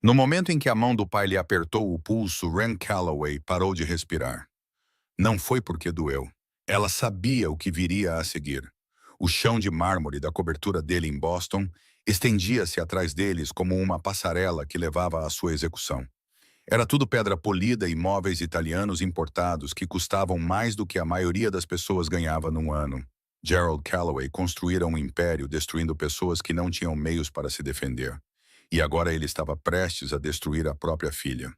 No momento em que a mão do pai lhe apertou o pulso, Ren Calloway parou de respirar. Não foi porque doeu. Ela sabia o que viria a seguir. O chão de mármore da cobertura dele em Boston estendia-se atrás deles como uma passarela que levava à sua execução. Era tudo pedra polida e móveis italianos importados que custavam mais do que a maioria das pessoas ganhava num ano. Gerald Calloway construíra um império destruindo pessoas que não tinham meios para se defender. E agora ele estava prestes a destruir a própria filha.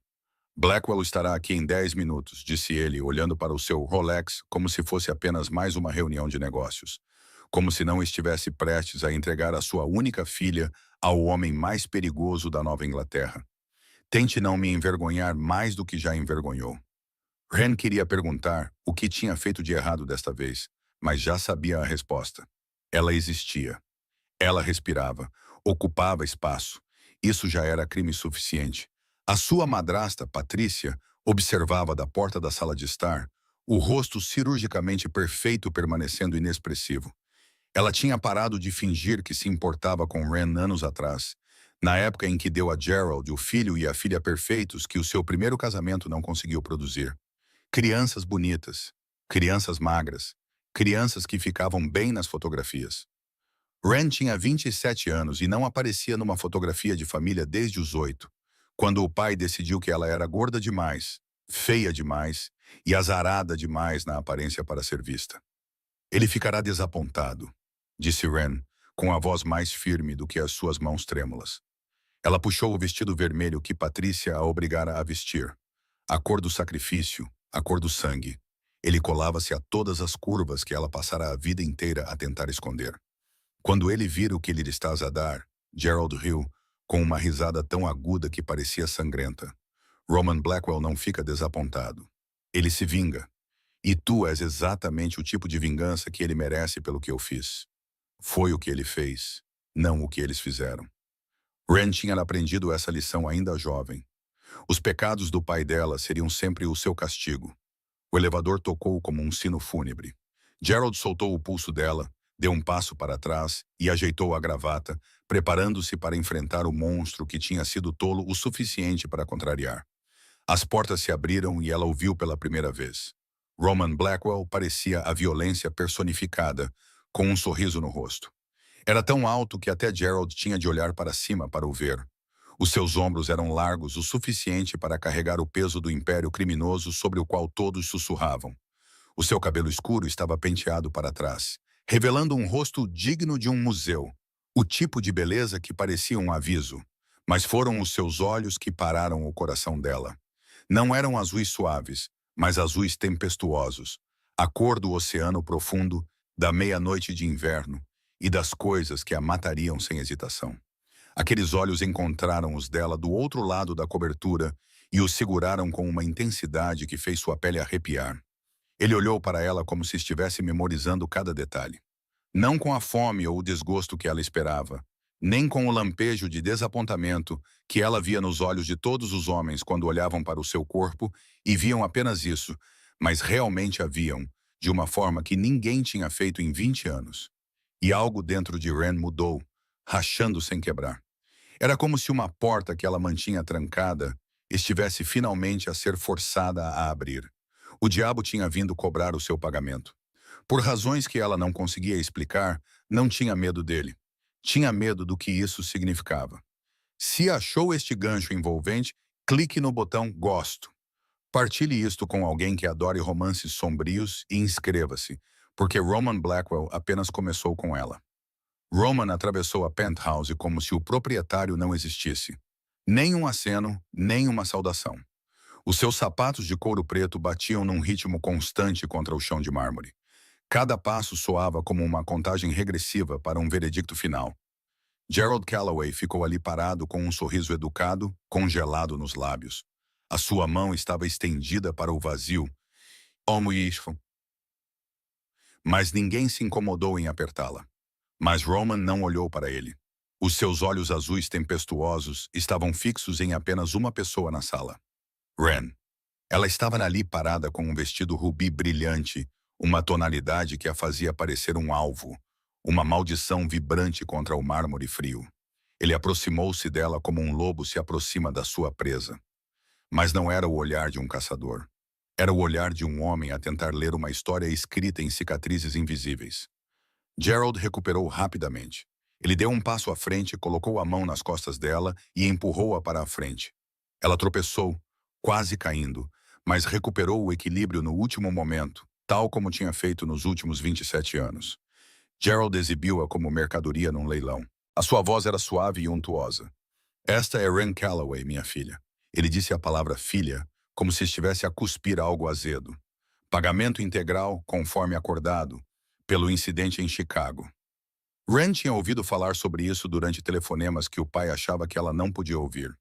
Blackwell estará aqui em 10 minutos, disse ele, olhando para o seu Rolex como se fosse apenas mais uma reunião de negócios. Como se não estivesse prestes a entregar a sua única filha ao homem mais perigoso da Nova Inglaterra. Tente não me envergonhar mais do que já envergonhou. Ren queria perguntar o que tinha feito de errado desta vez, mas já sabia a resposta. Ela existia. Ela respirava, ocupava espaço. Isso já era crime suficiente. A sua madrasta, Patrícia, observava da porta da sala de estar, o rosto cirurgicamente perfeito permanecendo inexpressivo. Ela tinha parado de fingir que se importava com Ren anos atrás, na época em que deu a Gerald o filho e a filha perfeitos que o seu primeiro casamento não conseguiu produzir. Crianças bonitas, crianças magras, crianças que ficavam bem nas fotografias. Ren tinha 27 anos e não aparecia numa fotografia de família desde os 8, quando o pai decidiu que ela era gorda demais, feia demais e azarada demais na aparência para ser vista. Ele ficará desapontado, disse Ren, com a voz mais firme do que as suas mãos trêmulas. Ela puxou o vestido vermelho que Patrícia a obrigara a vestir. A cor do sacrifício, a cor do sangue. Ele colava-se a todas as curvas que ela passara a vida inteira a tentar esconder. Quando ele vira o que lhe estás a dar, Gerald riu, com uma risada tão aguda que parecia sangrenta. Roman Blackwell não fica desapontado. Ele se vinga. E tu és exatamente o tipo de vingança que ele merece pelo que eu fiz. Foi o que ele fez, não o que eles fizeram. Ren tinha aprendido essa lição ainda jovem. Os pecados do pai dela seriam sempre o seu castigo. O elevador tocou como um sino fúnebre. Gerald soltou o pulso dela, deu um passo para trás e ajeitou a gravata, preparando-se para enfrentar o monstro que tinha sido tolo o suficiente para contrariar. As portas se abriram e ela o viu pela primeira vez. Roman Blackwell parecia a violência personificada, com um sorriso no rosto. Era tão alto que até Gerald tinha de olhar para cima para o ver. Os seus ombros eram largos o suficiente para carregar o peso do império criminoso sobre o qual todos sussurravam. O seu cabelo escuro estava penteado para trás, revelando um rosto digno de um museu, o tipo de beleza que parecia um aviso, mas foram os seus olhos que pararam o coração dela. Não eram azuis suaves, mas azuis tempestuosos, a cor do oceano profundo, da meia-noite de inverno e das coisas que a matariam sem hesitação. Aqueles olhos encontraram os dela do outro lado da cobertura e os seguraram com uma intensidade que fez sua pele arrepiar. Ele olhou para ela como se estivesse memorizando cada detalhe. Não com a fome ou o desgosto que ela esperava, nem com o lampejo de desapontamento que ela via nos olhos de todos os homens quando olhavam para o seu corpo e viam apenas isso, mas realmente a viam, de uma forma que ninguém tinha feito em 20 anos. E algo dentro de Ren mudou, rachando sem quebrar. Era como se uma porta que ela mantinha trancada estivesse finalmente a ser forçada a abrir. O diabo tinha vindo cobrar o seu pagamento. Por razões que ela não conseguia explicar, não tinha medo dele. Tinha medo do que isso significava. Se achou este gancho envolvente, clique no botão Gosto. Partilhe isto com alguém que adore romances sombrios e inscreva-se, porque Roman Blackwell apenas começou com ela. Roman atravessou a penthouse como se o proprietário não existisse. Nem um aceno, nem uma saudação. Os seus sapatos de couro preto batiam num ritmo constante contra o chão de mármore. Cada passo soava como uma contagem regressiva para um veredicto final. Gerald Calloway ficou ali parado com um sorriso educado, congelado nos lábios. A sua mão estava estendida para o vazio. Como isso? Mas ninguém se incomodou em apertá-la. Mas Roman não olhou para ele. Os seus olhos azuis tempestuosos estavam fixos em apenas uma pessoa na sala. Ren. Ela estava ali parada com um vestido rubi brilhante, uma tonalidade que a fazia parecer um alvo, uma maldição vibrante contra o mármore frio. Ele aproximou-se dela como um lobo se aproxima da sua presa. Mas não era o olhar de um caçador. Era o olhar de um homem a tentar ler uma história escrita em cicatrizes invisíveis. Gerald recuperou rapidamente. Ele deu um passo à frente, colocou a mão nas costas dela e empurrou-a para a frente. Ela tropeçou, quase caindo, mas recuperou o equilíbrio no último momento, tal como tinha feito nos últimos 27 anos. Gerald exibiu-a como mercadoria num leilão. A sua voz era suave e untuosa. Esta é Wren Calloway, minha filha. Ele disse a palavra filha, como se estivesse a cuspir algo azedo. Pagamento integral, conforme acordado, pelo incidente em Chicago. Wren tinha ouvido falar sobre isso durante telefonemas que o pai achava que ela não podia ouvir.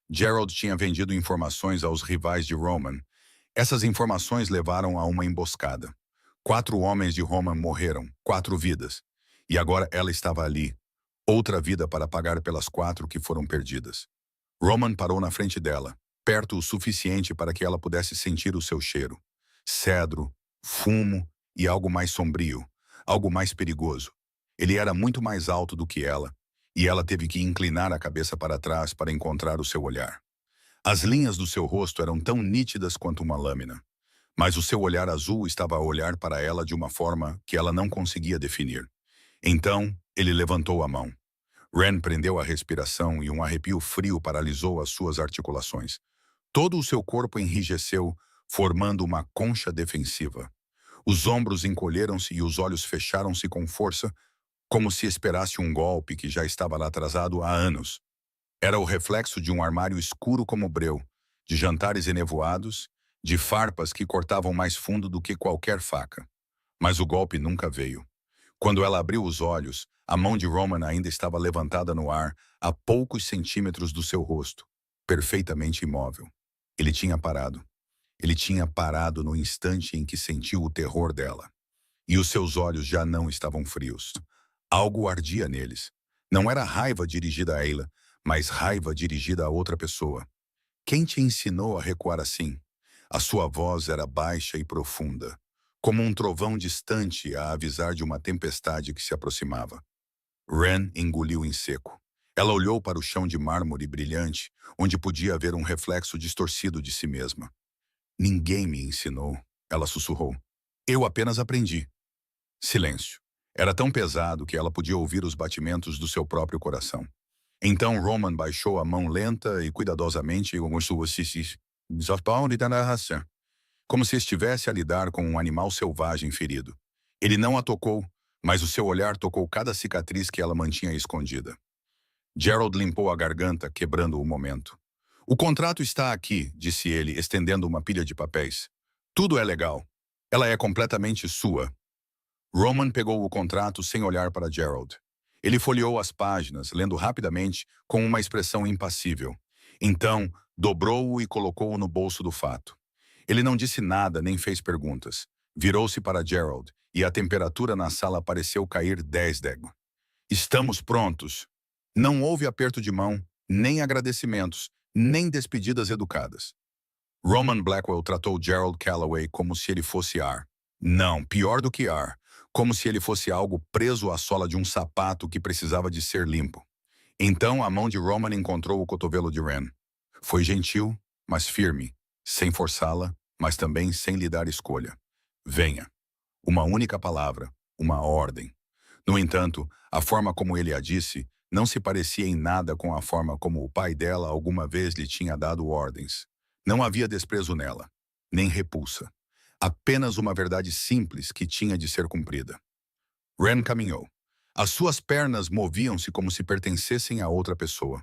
Gerald tinha vendido informações aos rivais de Roman. Essas informações levaram a uma emboscada. 4 homens de Roman morreram, 4 vidas. E agora ela estava ali. Outra vida para pagar pelas 4 que foram perdidas. Roman parou na frente dela, perto o suficiente para que ela pudesse sentir o seu cheiro. Cedro, fumo e algo mais sombrio, algo mais perigoso. Ele era muito mais alto do que ela, e ela teve que inclinar a cabeça para trás para encontrar o seu olhar. As linhas do seu rosto eram tão nítidas quanto uma lâmina, mas o seu olhar azul estava a olhar para ela de uma forma que ela não conseguia definir. Então, ele levantou a mão. Wren prendeu a respiração e um arrepio frio paralisou as suas articulações. Todo o seu corpo enrijeceu, formando uma concha defensiva. Os ombros encolheram-se e os olhos fecharam-se com força, como se esperasse um golpe que já estava lá atrasado há anos. Era o reflexo de um armário escuro como breu, de jantares enevoados, de farpas que cortavam mais fundo do que qualquer faca. Mas o golpe nunca veio. Quando ela abriu os olhos, a mão de Roman ainda estava levantada no ar, a poucos centímetros do seu rosto, perfeitamente imóvel. Ele tinha parado. Ele tinha parado no instante em que sentiu o terror dela. E os seus olhos já não estavam frios. Algo ardia neles. Não era raiva dirigida a Ayla, mas raiva dirigida a outra pessoa. Quem te ensinou a recuar assim? A sua voz era baixa e profunda, como um trovão distante a avisar de uma tempestade que se aproximava. Wren engoliu em seco. Ela olhou para o chão de mármore brilhante, onde podia haver um reflexo distorcido de si mesma. Ninguém me ensinou, ela sussurrou. Eu apenas aprendi. Silêncio. Era tão pesado que ela podia ouvir os batimentos do seu próprio coração. Então Roman baixou a mão lenta e cuidadosamente como se estivesse a lidar com um animal selvagem ferido. Ele não a tocou, mas o seu olhar tocou cada cicatriz que ela mantinha escondida. Gerald limpou a garganta, quebrando o momento. O contrato está aqui, disse ele, estendendo uma pilha de papéis. Tudo é legal. Ela é completamente sua. Roman pegou o contrato sem olhar para Gerald. Ele folheou as páginas, lendo rapidamente, com uma expressão impassível. Então, dobrou-o e colocou-o no bolso do fato. Ele não disse nada nem fez perguntas. Virou-se para Gerald, e a temperatura na sala pareceu cair 10 déguas. Estamos prontos. Não houve aperto de mão, nem agradecimentos, nem despedidas educadas. Roman Blackwell tratou Gerald Calloway como se ele fosse ar. Não, pior do que ar. Como se ele fosse algo preso à sola de um sapato que precisava de ser limpo. Então a mão de Roman encontrou o cotovelo de Wren. Foi gentil, mas firme, sem forçá-la, mas também sem lhe dar escolha. Venha. Uma única palavra, uma ordem. No entanto, a forma como ele a disse não se parecia em nada com a forma como o pai dela alguma vez lhe tinha dado ordens. Não havia desprezo nela, nem repulsa. Apenas uma verdade simples que tinha de ser cumprida. Wren caminhou. As suas pernas moviam-se como se pertencessem a outra pessoa.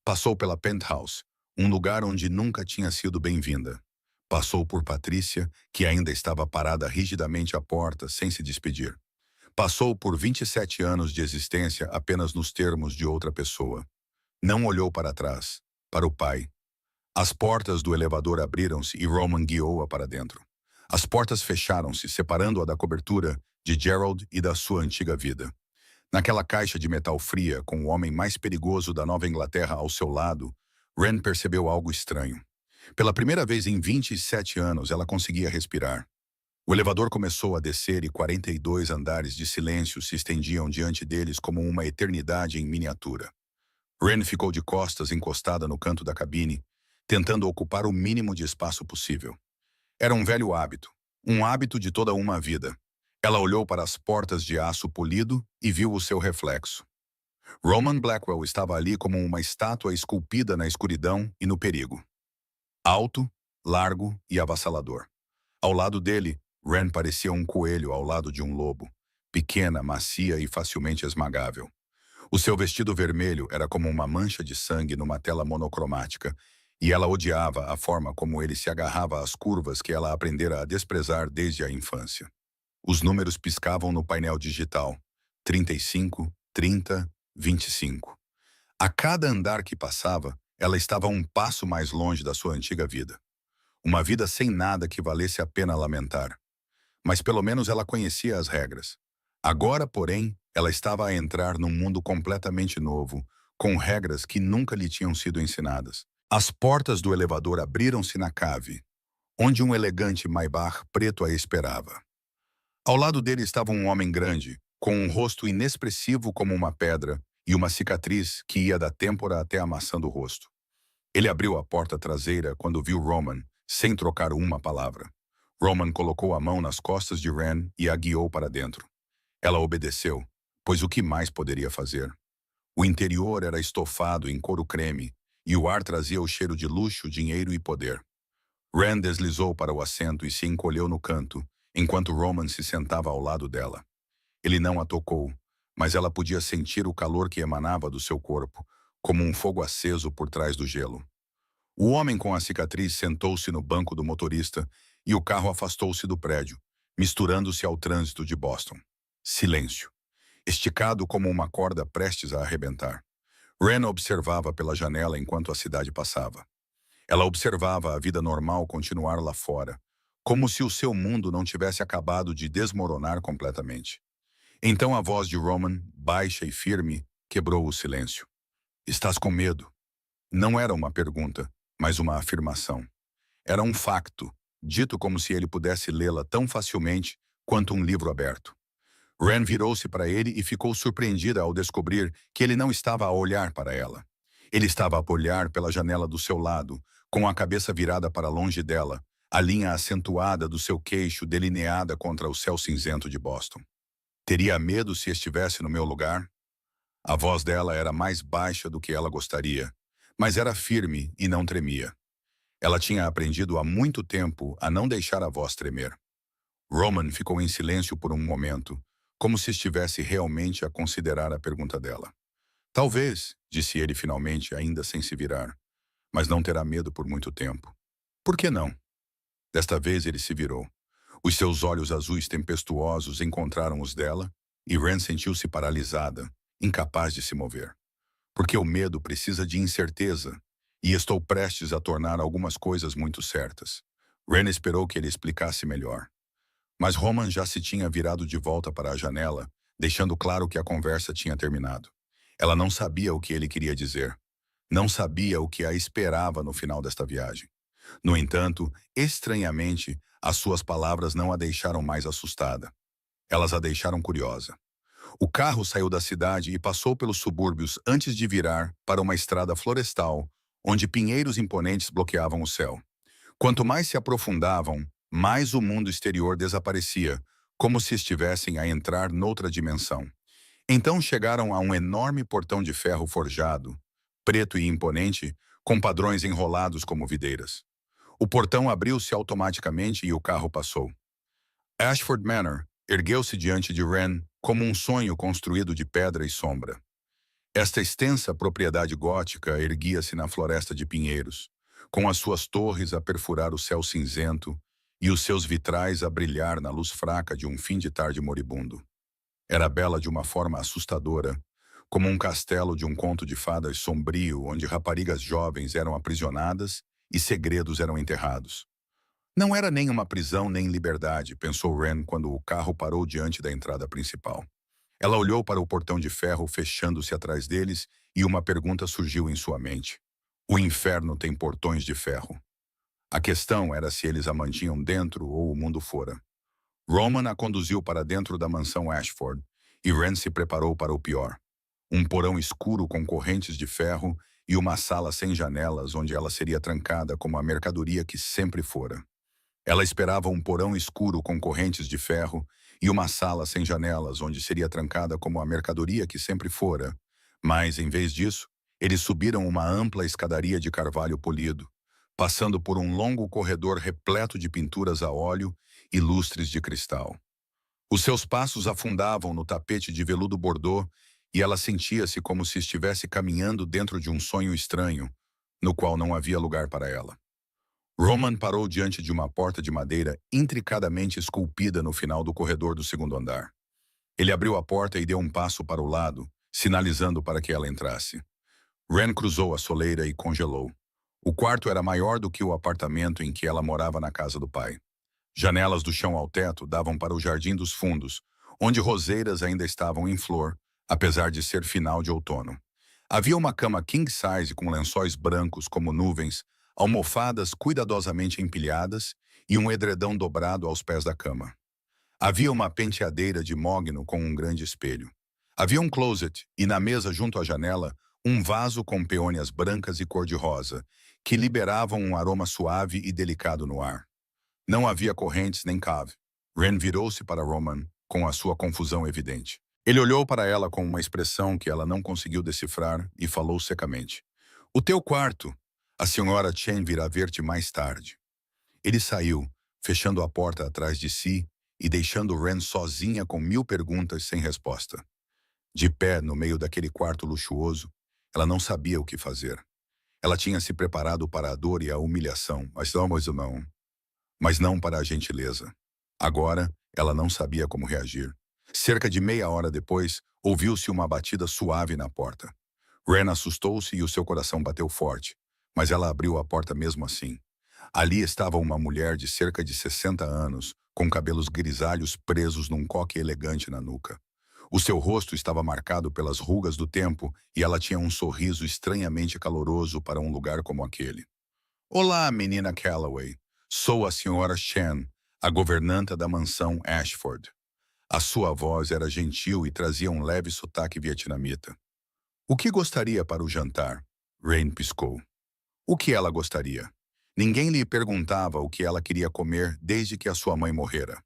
Passou pela penthouse, um lugar onde nunca tinha sido bem-vinda. Passou por Patrícia, que ainda estava parada rigidamente à porta, sem se despedir. Passou por 27 anos de existência apenas nos termos de outra pessoa. Não olhou para trás, para o pai. As portas do elevador abriram-se e Roman guiou-a para dentro. As portas fecharam-se, separando-a da cobertura de Gerald e da sua antiga vida. Naquela caixa de metal fria, com o homem mais perigoso da Nova Inglaterra ao seu lado, Wren percebeu algo estranho. Pela primeira vez em 27 anos, ela conseguia respirar. O elevador começou a descer e 42 andares de silêncio se estendiam diante deles como uma eternidade em miniatura. Ren ficou de costas encostada no canto da cabine, tentando ocupar o mínimo de espaço possível. Era um hábito de toda uma vida. Ela olhou para as portas de aço polido e viu o seu reflexo. Roman Blackwell estava ali como uma estátua esculpida na escuridão e no perigo. Alto, largo e avassalador. Ao lado dele, Ren parecia um coelho ao lado de um lobo, pequena, macia e facilmente esmagável. O seu vestido vermelho era como uma mancha de sangue numa tela monocromática, e ela odiava a forma como ele se agarrava às curvas que ela aprendera a desprezar desde a infância. Os números piscavam no painel digital: 35, 30, 25. A cada andar que passava, ela estava um passo mais longe da sua antiga vida. Uma vida sem nada que valesse a pena lamentar. Mas pelo menos ela conhecia as regras. Agora, porém, ela estava a entrar num mundo completamente novo, com regras que nunca lhe tinham sido ensinadas. As portas do elevador abriram-se na cave, onde um elegante Maybach preto a esperava. Ao lado dele estava um homem grande, com um rosto inexpressivo como uma pedra e uma cicatriz que ia da têmpora até a maçã do rosto. Ele abriu a porta traseira quando viu Roman, sem trocar uma palavra. Roman colocou a mão nas costas de Ren e a guiou para dentro. Ela obedeceu, pois o que mais poderia fazer? O interior era estofado em couro creme, e o ar trazia o cheiro de luxo, dinheiro e poder. Ren deslizou para o assento e se encolheu no canto, enquanto Roman se sentava ao lado dela. Ele não a tocou, mas ela podia sentir o calor que emanava do seu corpo, como um fogo aceso por trás do gelo. O homem com a cicatriz sentou-se no banco do motorista e o carro afastou-se do prédio, misturando-se ao trânsito de Boston. Silêncio, esticado como uma corda prestes a arrebentar. Ren observava pela janela enquanto a cidade passava. Ela observava a vida normal continuar lá fora, como se o seu mundo não tivesse acabado de desmoronar completamente. Então a voz de Roman, baixa e firme, quebrou o silêncio. Estás com medo? Não era uma pergunta, mas uma afirmação. Era um facto, dito como se ele pudesse lê-la tão facilmente quanto um livro aberto. Ren virou-se para ele e ficou surpreendida ao descobrir que ele não estava a olhar para ela. Ele estava a olhar pela janela do seu lado, com a cabeça virada para longe dela, a linha acentuada do seu queixo delineada contra o céu cinzento de Boston. Teria medo se estivesse no meu lugar? A voz dela era mais baixa do que ela gostaria, mas era firme e não tremia. Ela tinha aprendido há muito tempo a não deixar a voz tremer. Roman ficou em silêncio por um momento, como se estivesse realmente a considerar a pergunta dela. Talvez, disse ele finalmente, ainda sem se virar, mas não terá medo por muito tempo. Por que não? Desta vez ele se virou. Os seus olhos azuis tempestuosos encontraram os dela e Ren sentiu-se paralisada, incapaz de se mover. Porque o medo precisa de incerteza, e estou prestes a tornar algumas coisas muito certas. Ren esperou que ele explicasse melhor. Mas Roman já se tinha virado de volta para a janela, deixando claro que a conversa tinha terminado. Ela não sabia o que ele queria dizer. Não sabia o que a esperava no final desta viagem. No entanto, estranhamente, as suas palavras não a deixaram mais assustada. Elas a deixaram curiosa. O carro saiu da cidade e passou pelos subúrbios antes de virar para uma estrada florestal, onde pinheiros imponentes bloqueavam o céu. Quanto mais se aprofundavam, mais o mundo exterior desaparecia, como se estivessem a entrar noutra dimensão. Então chegaram a um enorme portão de ferro forjado, preto e imponente, com padrões enrolados como videiras. O portão abriu-se automaticamente e o carro passou. Ashford Manor ergueu-se diante de Ren como um sonho construído de pedra e sombra. Esta extensa propriedade gótica erguia-se na floresta de pinheiros, com as suas torres a perfurar o céu cinzento e os seus vitrais a brilhar na luz fraca de um fim de tarde moribundo. Era bela de uma forma assustadora, como um castelo de um conto de fadas sombrio onde raparigas jovens eram aprisionadas e segredos eram enterrados. Não era nem uma prisão nem liberdade, pensou Ren quando o carro parou diante da entrada principal. Ela olhou para o portão de ferro fechando-se atrás deles e uma pergunta surgiu em sua mente. O inferno tem portões de ferro. A questão era se eles a mantinham dentro ou o mundo fora. Roman a conduziu para dentro da mansão Ashford e Ren se preparou para o pior. um porão escuro com correntes de ferro e uma sala sem janelas onde ela seria trancada como a mercadoria que sempre fora. Ela esperava um porão escuro com correntes de ferro e uma sala sem janelas onde seria trancada como a mercadoria que sempre fora. Mas, em vez disso, eles subiram uma ampla escadaria de carvalho polido, passando por um longo corredor repleto de pinturas a óleo e lustres de cristal. Os seus passos afundavam no tapete de veludo bordô e ela sentia-se como se estivesse caminhando dentro de um sonho estranho, no qual não havia lugar para ela. Roman parou diante de uma porta de madeira intricadamente esculpida no final do corredor do segundo andar. Ele abriu a porta e deu um passo para o lado, sinalizando para que ela entrasse. Ren cruzou a soleira e congelou. O quarto era maior do que o apartamento em que ela morava na casa do pai. Janelas do chão ao teto davam para o jardim dos fundos, onde roseiras ainda estavam em flor, apesar de ser final de outono. Havia uma cama king size com lençóis brancos como nuvens, almofadas cuidadosamente empilhadas e um edredão dobrado aos pés da cama. Havia uma penteadeira de mogno com um grande espelho. Havia um closet e na mesa junto à janela um vaso com peônias brancas e cor-de-rosa, que liberavam um aroma suave e delicado no ar. Não havia correntes nem cave. Ren virou-se para Roman, com a sua confusão evidente. Ele olhou para ela com uma expressão que ela não conseguiu decifrar e falou secamente. O teu quarto. A senhora Chen virá ver-te mais tarde. Ele saiu, fechando a porta atrás de si e deixando Ren sozinha com 1000 perguntas sem resposta. De pé no meio daquele quarto luxuoso, ela não sabia o que fazer. Ela tinha se preparado para a dor e a humilhação, mas não para a gentileza. Agora, ela não sabia como reagir. Cerca de meia hora depois, ouviu-se uma batida suave na porta. Ren assustou-se e o seu coração bateu forte, mas ela abriu a porta mesmo assim. Ali estava uma mulher de cerca de 60 anos, com cabelos grisalhos presos num coque elegante na nuca. O seu rosto estava marcado pelas rugas do tempo e ela tinha um sorriso estranhamente caloroso para um lugar como aquele. Olá, menina Calloway. Sou a senhora Chen, a governanta da mansão Ashford. A sua voz era gentil e trazia um leve sotaque vietnamita. O que gostaria para o jantar? Rain piscou. O que ela gostaria? Ninguém lhe perguntava o que ela queria comer desde que a sua mãe morrera.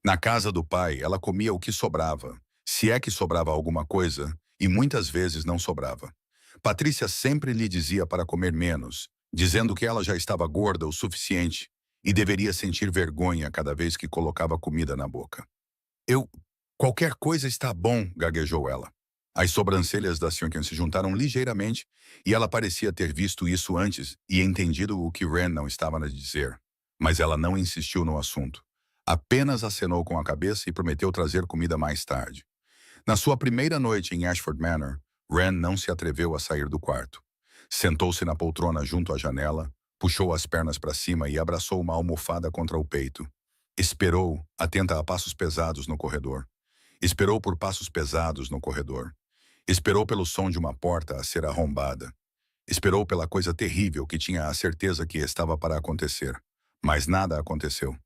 Na casa do pai, ela comia o que sobrava, se é que sobrava alguma coisa, e muitas vezes não sobrava. Patrícia sempre lhe dizia para comer menos, dizendo que ela já estava gorda o suficiente e deveria sentir vergonha cada vez que colocava comida na boca. Qualquer coisa está bom, gaguejou ela. As sobrancelhas da Sr. se juntaram ligeiramente e ela parecia ter visto isso antes e entendido o que Ren não estava a dizer. Mas ela não insistiu no assunto. Apenas acenou com a cabeça e prometeu trazer comida mais tarde. Na sua primeira noite em Ashford Manor, Ren não se atreveu a sair do quarto. Sentou-se na poltrona junto à janela, puxou as pernas para cima e abraçou uma almofada contra o peito. Esperou, atenta a passos pesados no corredor. Esperou por passos pesados no corredor. Esperou pelo som de uma porta a ser arrombada. Esperou pela coisa terrível que tinha a certeza que estava para acontecer. Mas nada aconteceu.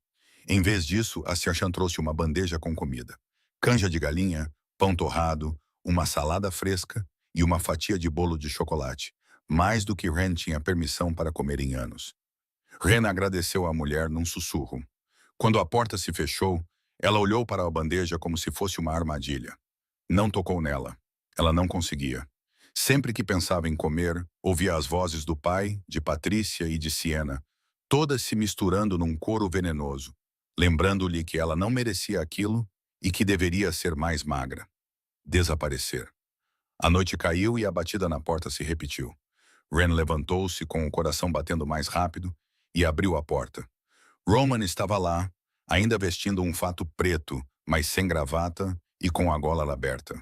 Em vez disso, a Sr. trouxe uma bandeja com comida. Canja de galinha, pão torrado, uma salada fresca e uma fatia de bolo de chocolate. Mais do que Ren tinha permissão para comer em anos. Ren agradeceu à mulher num sussurro. Quando a porta se fechou, ela olhou para a bandeja como se fosse uma armadilha. Não tocou nela. Ela não conseguia. Sempre que pensava em comer, ouvia as vozes do pai, de Patrícia e de Siena, todas se misturando num coro venenoso, lembrando-lhe que ela não merecia aquilo e que deveria ser mais magra. Desaparecer. A noite caiu e a batida na porta se repetiu. Ren levantou-se com o coração batendo mais rápido e abriu a porta. Roman estava lá, ainda vestindo um fato preto, mas sem gravata e com a gola aberta.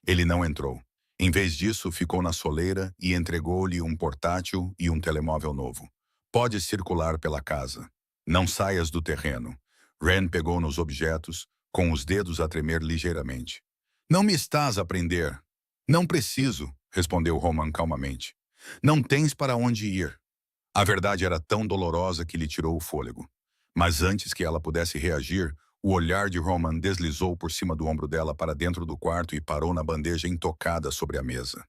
Ele não entrou. Em vez disso, ficou na soleira e entregou-lhe um portátil e um telemóvel novo. Pode circular pela casa. Não saias do terreno. Ren pegou nos objetos, com os dedos a tremer ligeiramente. Não me estás a prender. Não preciso, respondeu Roman calmamente. Não tens para onde ir. A verdade era tão dolorosa que lhe tirou o fôlego. Mas antes que ela pudesse reagir, O olhar de Roman deslizou por cima do ombro dela para dentro do quarto e parou na bandeja intocada sobre a mesa.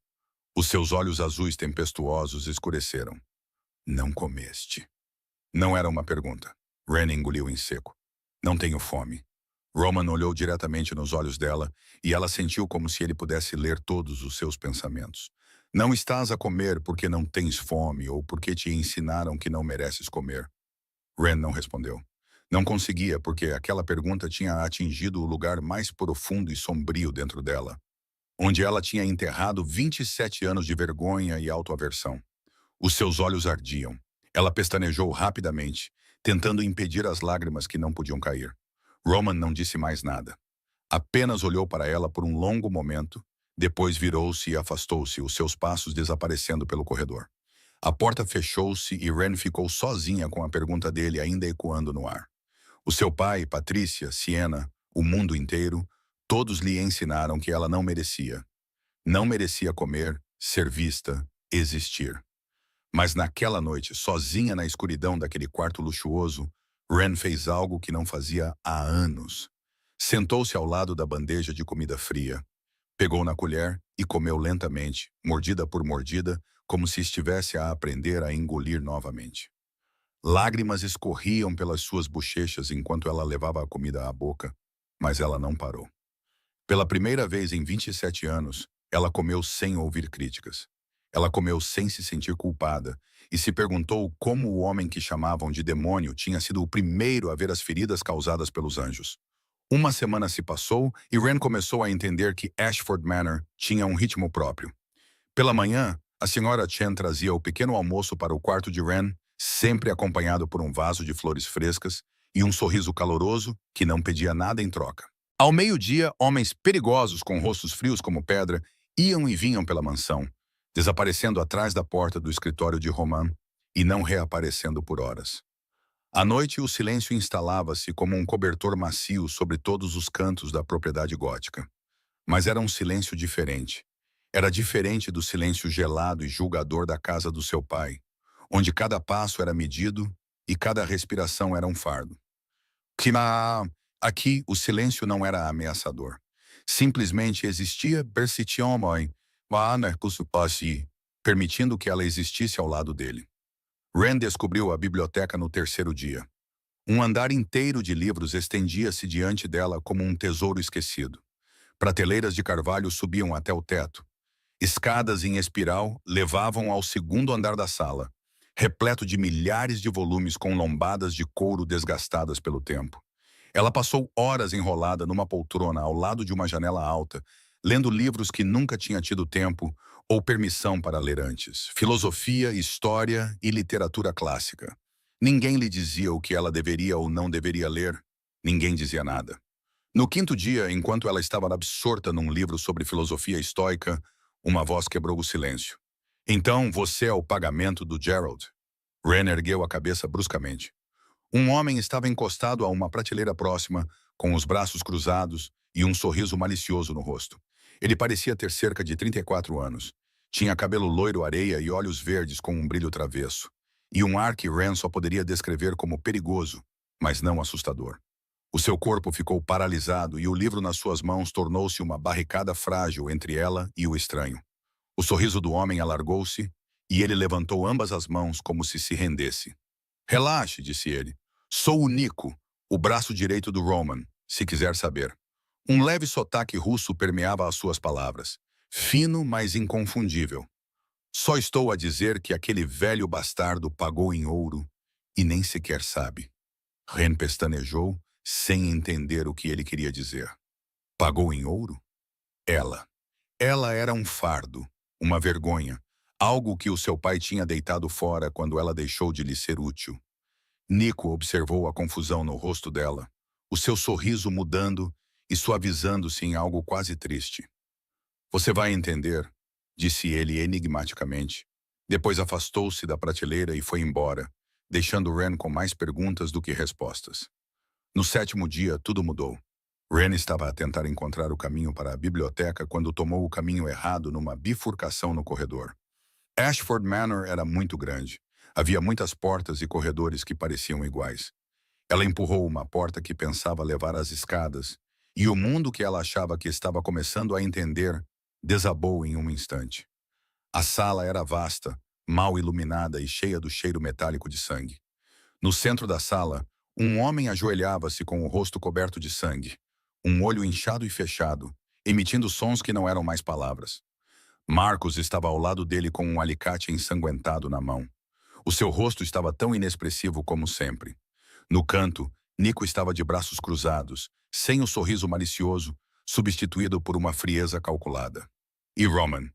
Os seus olhos azuis tempestuosos escureceram. Não comeste. Não era uma pergunta. Ren engoliu em seco. Não tenho fome. Roman olhou diretamente nos olhos dela e ela sentiu como se ele pudesse ler todos os seus pensamentos. Não estás a comer porque não tens fome ou porque te ensinaram que não mereces comer. Ren não respondeu. Não conseguia porque aquela pergunta tinha atingido o lugar mais profundo e sombrio dentro dela, onde ela tinha enterrado 27 anos de vergonha e autoaversão. Os seus olhos ardiam. Ela pestanejou rapidamente, tentando impedir as lágrimas que não podiam cair. Roman não disse mais nada. Apenas olhou para ela por um longo momento, depois virou-se e afastou-se, os seus passos desaparecendo pelo corredor. A porta fechou-se e Ren ficou sozinha com a pergunta dele ainda ecoando no ar. O seu pai, Patrícia, Siena, o mundo inteiro, todos lhe ensinaram que ela não merecia. Não merecia comer, ser vista, existir. Mas naquela noite, sozinha na escuridão daquele quarto luxuoso, Ren fez algo que não fazia há anos. Sentou-se ao lado da bandeja de comida fria, pegou na colher e comeu lentamente, mordida por mordida, como se estivesse a aprender a engolir novamente. Lágrimas escorriam pelas suas bochechas enquanto ela levava a comida à boca, mas ela não parou. Pela primeira vez em 27 anos, ela comeu sem ouvir críticas. Ela comeu sem se sentir culpada e se perguntou como o homem que chamavam de demônio tinha sido o primeiro a ver as feridas causadas pelos anjos. Uma semana se passou e Ren começou a entender que Ashford Manor tinha um ritmo próprio. Pela manhã, a senhora Chen trazia o pequeno almoço para o quarto de Ren, sempre acompanhado por um vaso de flores frescas e um sorriso caloroso que não pedia nada em troca. Ao meio-dia, homens perigosos com rostos frios como pedra iam e vinham pela mansão, desaparecendo atrás da porta do escritório de Roman e não reaparecendo por horas. À noite, o silêncio instalava-se como um cobertor macio sobre todos os cantos da propriedade gótica. Mas era um silêncio diferente. Era diferente do silêncio gelado e julgador da casa do seu pai, onde cada passo era medido e cada respiração era um fardo. Aqui, o silêncio não era ameaçador. Simplesmente existia permitindo que ela existisse ao lado dele. Ren descobriu a biblioteca no terceiro dia. Um andar inteiro de livros estendia-se diante dela como um tesouro esquecido. Prateleiras de carvalho subiam até o teto. Escadas em espiral levavam ao segundo andar da sala, repleto de milhares de volumes com lombadas de couro desgastadas pelo tempo. Ela passou horas enrolada numa poltrona ao lado de uma janela alta, lendo livros que nunca tinha tido tempo ou permissão para ler antes. Filosofia, história e literatura clássica. Ninguém lhe dizia o que ela deveria ou não deveria ler. Ninguém dizia nada. No quinto dia, enquanto ela estava absorta num livro sobre filosofia estoica, uma voz quebrou o silêncio. Então, você é o pagamento do Gerald. Ren ergueu a cabeça bruscamente. Um homem estava encostado a uma prateleira próxima, com os braços cruzados e um sorriso malicioso no rosto. Ele parecia ter cerca de 34 anos. Tinha cabelo loiro areia e olhos verdes com um brilho travesso. E um ar que Ren só poderia descrever como perigoso, mas não assustador. O seu corpo ficou paralisado e o livro nas suas mãos tornou-se uma barricada frágil entre ela e o estranho. O sorriso do homem alargou-se e ele levantou ambas as mãos como se rendesse. Relaxe, disse ele. Sou o Nico, o braço direito do Roman, se quiser saber. Um leve sotaque russo permeava as suas palavras. Fino, mas inconfundível. Só estou a dizer que aquele velho bastardo pagou em ouro e nem sequer sabe. Ren pestanejou, sem entender o que ele queria dizer. Pagou em ouro? Ela. Ela era um fardo, uma vergonha, algo que o seu pai tinha deitado fora quando ela deixou de lhe ser útil. Nico observou a confusão no rosto dela, o seu sorriso mudando e suavizando-se em algo quase triste. Você vai entender, disse ele enigmaticamente. Depois afastou-se da prateleira e foi embora, deixando Ren com mais perguntas do que respostas. No sétimo dia, tudo mudou. Ren estava a tentar encontrar o caminho para a biblioteca quando tomou o caminho errado numa bifurcação no corredor. Ashford Manor era muito grande. Havia muitas portas e corredores que pareciam iguais. Ela empurrou uma porta que pensava levar às escadas, e o mundo que ela achava que estava começando a entender desabou em um instante. A sala era vasta, mal iluminada e cheia do cheiro metálico de sangue. No centro da sala, um homem ajoelhava-se com o rosto coberto de sangue, um olho inchado e fechado, emitindo sons que não eram mais palavras. Marcos estava ao lado dele com um alicate ensanguentado na mão. O seu rosto estava tão inexpressivo como sempre. No canto, Nico estava de braços cruzados, sem o sorriso malicioso, substituído por uma frieza calculada. E Roman?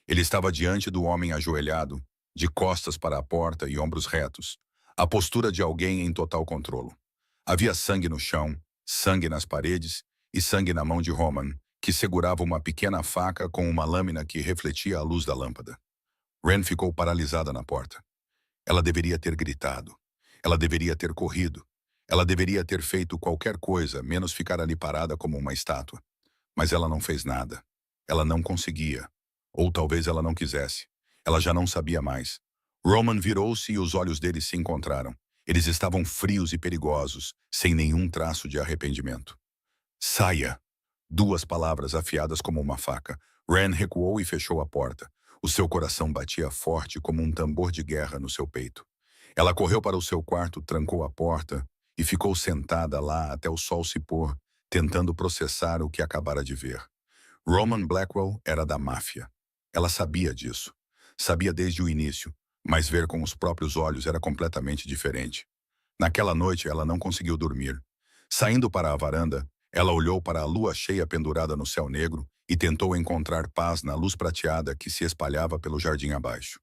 Ele estava diante do homem ajoelhado, de costas para a porta e ombros retos, a postura de alguém em total controlo. Havia sangue no chão, sangue nas paredes e sangue na mão de Roman, que segurava uma pequena faca com uma lâmina que refletia a luz da lâmpada. Ren ficou paralisada na porta. Ela deveria ter gritado. Ela deveria ter corrido. Ela deveria ter feito qualquer coisa, menos ficar ali parada como uma estátua. Mas ela não fez nada. Ela não conseguia. Ou talvez ela não quisesse. Ela já não sabia mais. Roman virou-se e os olhos dele se encontraram. Eles estavam frios e perigosos, sem nenhum traço de arrependimento. Saia! Duas palavras afiadas como uma faca. Ren recuou e fechou a porta. O seu coração batia forte como um tambor de guerra no seu peito. Ela correu para o seu quarto, trancou a porta e ficou sentada lá até o sol se pôr, tentando processar o que acabara de ver. Roman Blackwell era da máfia. Ela sabia disso. Sabia desde o início, mas ver com os próprios olhos era completamente diferente. Naquela noite, ela não conseguiu dormir. Saindo para a varanda, ela olhou para a lua cheia pendurada no céu negro e tentou encontrar paz na luz prateada que se espalhava pelo jardim abaixo.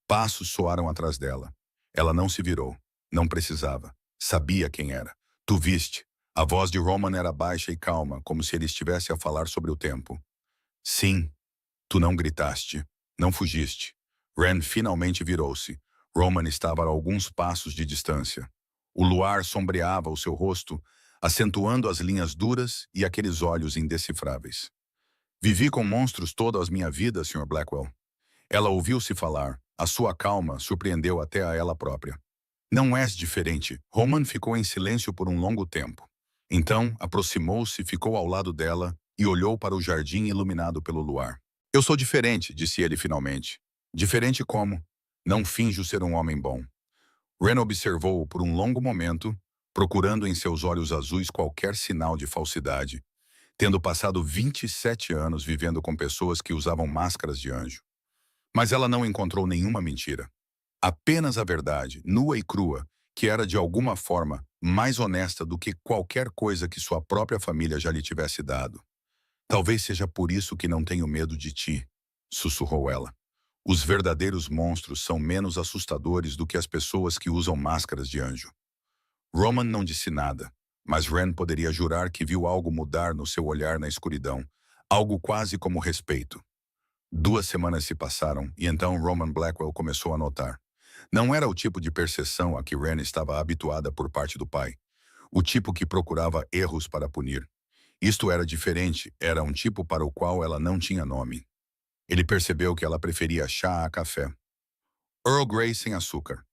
Passos soaram atrás dela. Ela não se virou. Não precisava. Sabia quem era. Tu viste. A voz de Roman era baixa e calma, como se ele estivesse a falar sobre o tempo. Sim. Tu não gritaste. Não fugiste. Ren finalmente virou-se. Roman estava a alguns passos de distância. O luar sombreava o seu rosto, acentuando as linhas duras e aqueles olhos indecifráveis. Vivi com monstros toda a minha vida, Sr. Blackwell. Ela ouviu-se falar. A sua calma surpreendeu até a ela própria. Não és diferente. Roman ficou em silêncio por um longo tempo. Então, aproximou-se, ficou ao lado dela e olhou para o jardim iluminado pelo luar. Eu sou diferente, disse ele finalmente. Diferente como? Não finjo ser um homem bom. Ren observou-o por um longo momento, procurando em seus olhos azuis qualquer sinal de falsidade, tendo passado 27 anos vivendo com pessoas que usavam máscaras de anjo. Mas ela não encontrou nenhuma mentira. Apenas a verdade, nua e crua, que era de alguma forma mais honesta do que qualquer coisa que sua própria família já lhe tivesse dado. Talvez seja por isso que não tenho medo de ti, sussurrou ela. Os verdadeiros monstros são menos assustadores do que as pessoas que usam máscaras de anjo. Roman não disse nada, mas Ren poderia jurar que viu algo mudar no seu olhar na escuridão, algo quase como respeito. 2 semanas se passaram e então Roman Blackwell começou a notar. Não era o tipo de percepção a que Ren estava habituada por parte do pai. O tipo que procurava erros para punir. Isto era diferente, era um tipo para o qual ela não tinha nome. Ele percebeu que ela preferia chá a café. Earl Grey sem açúcar.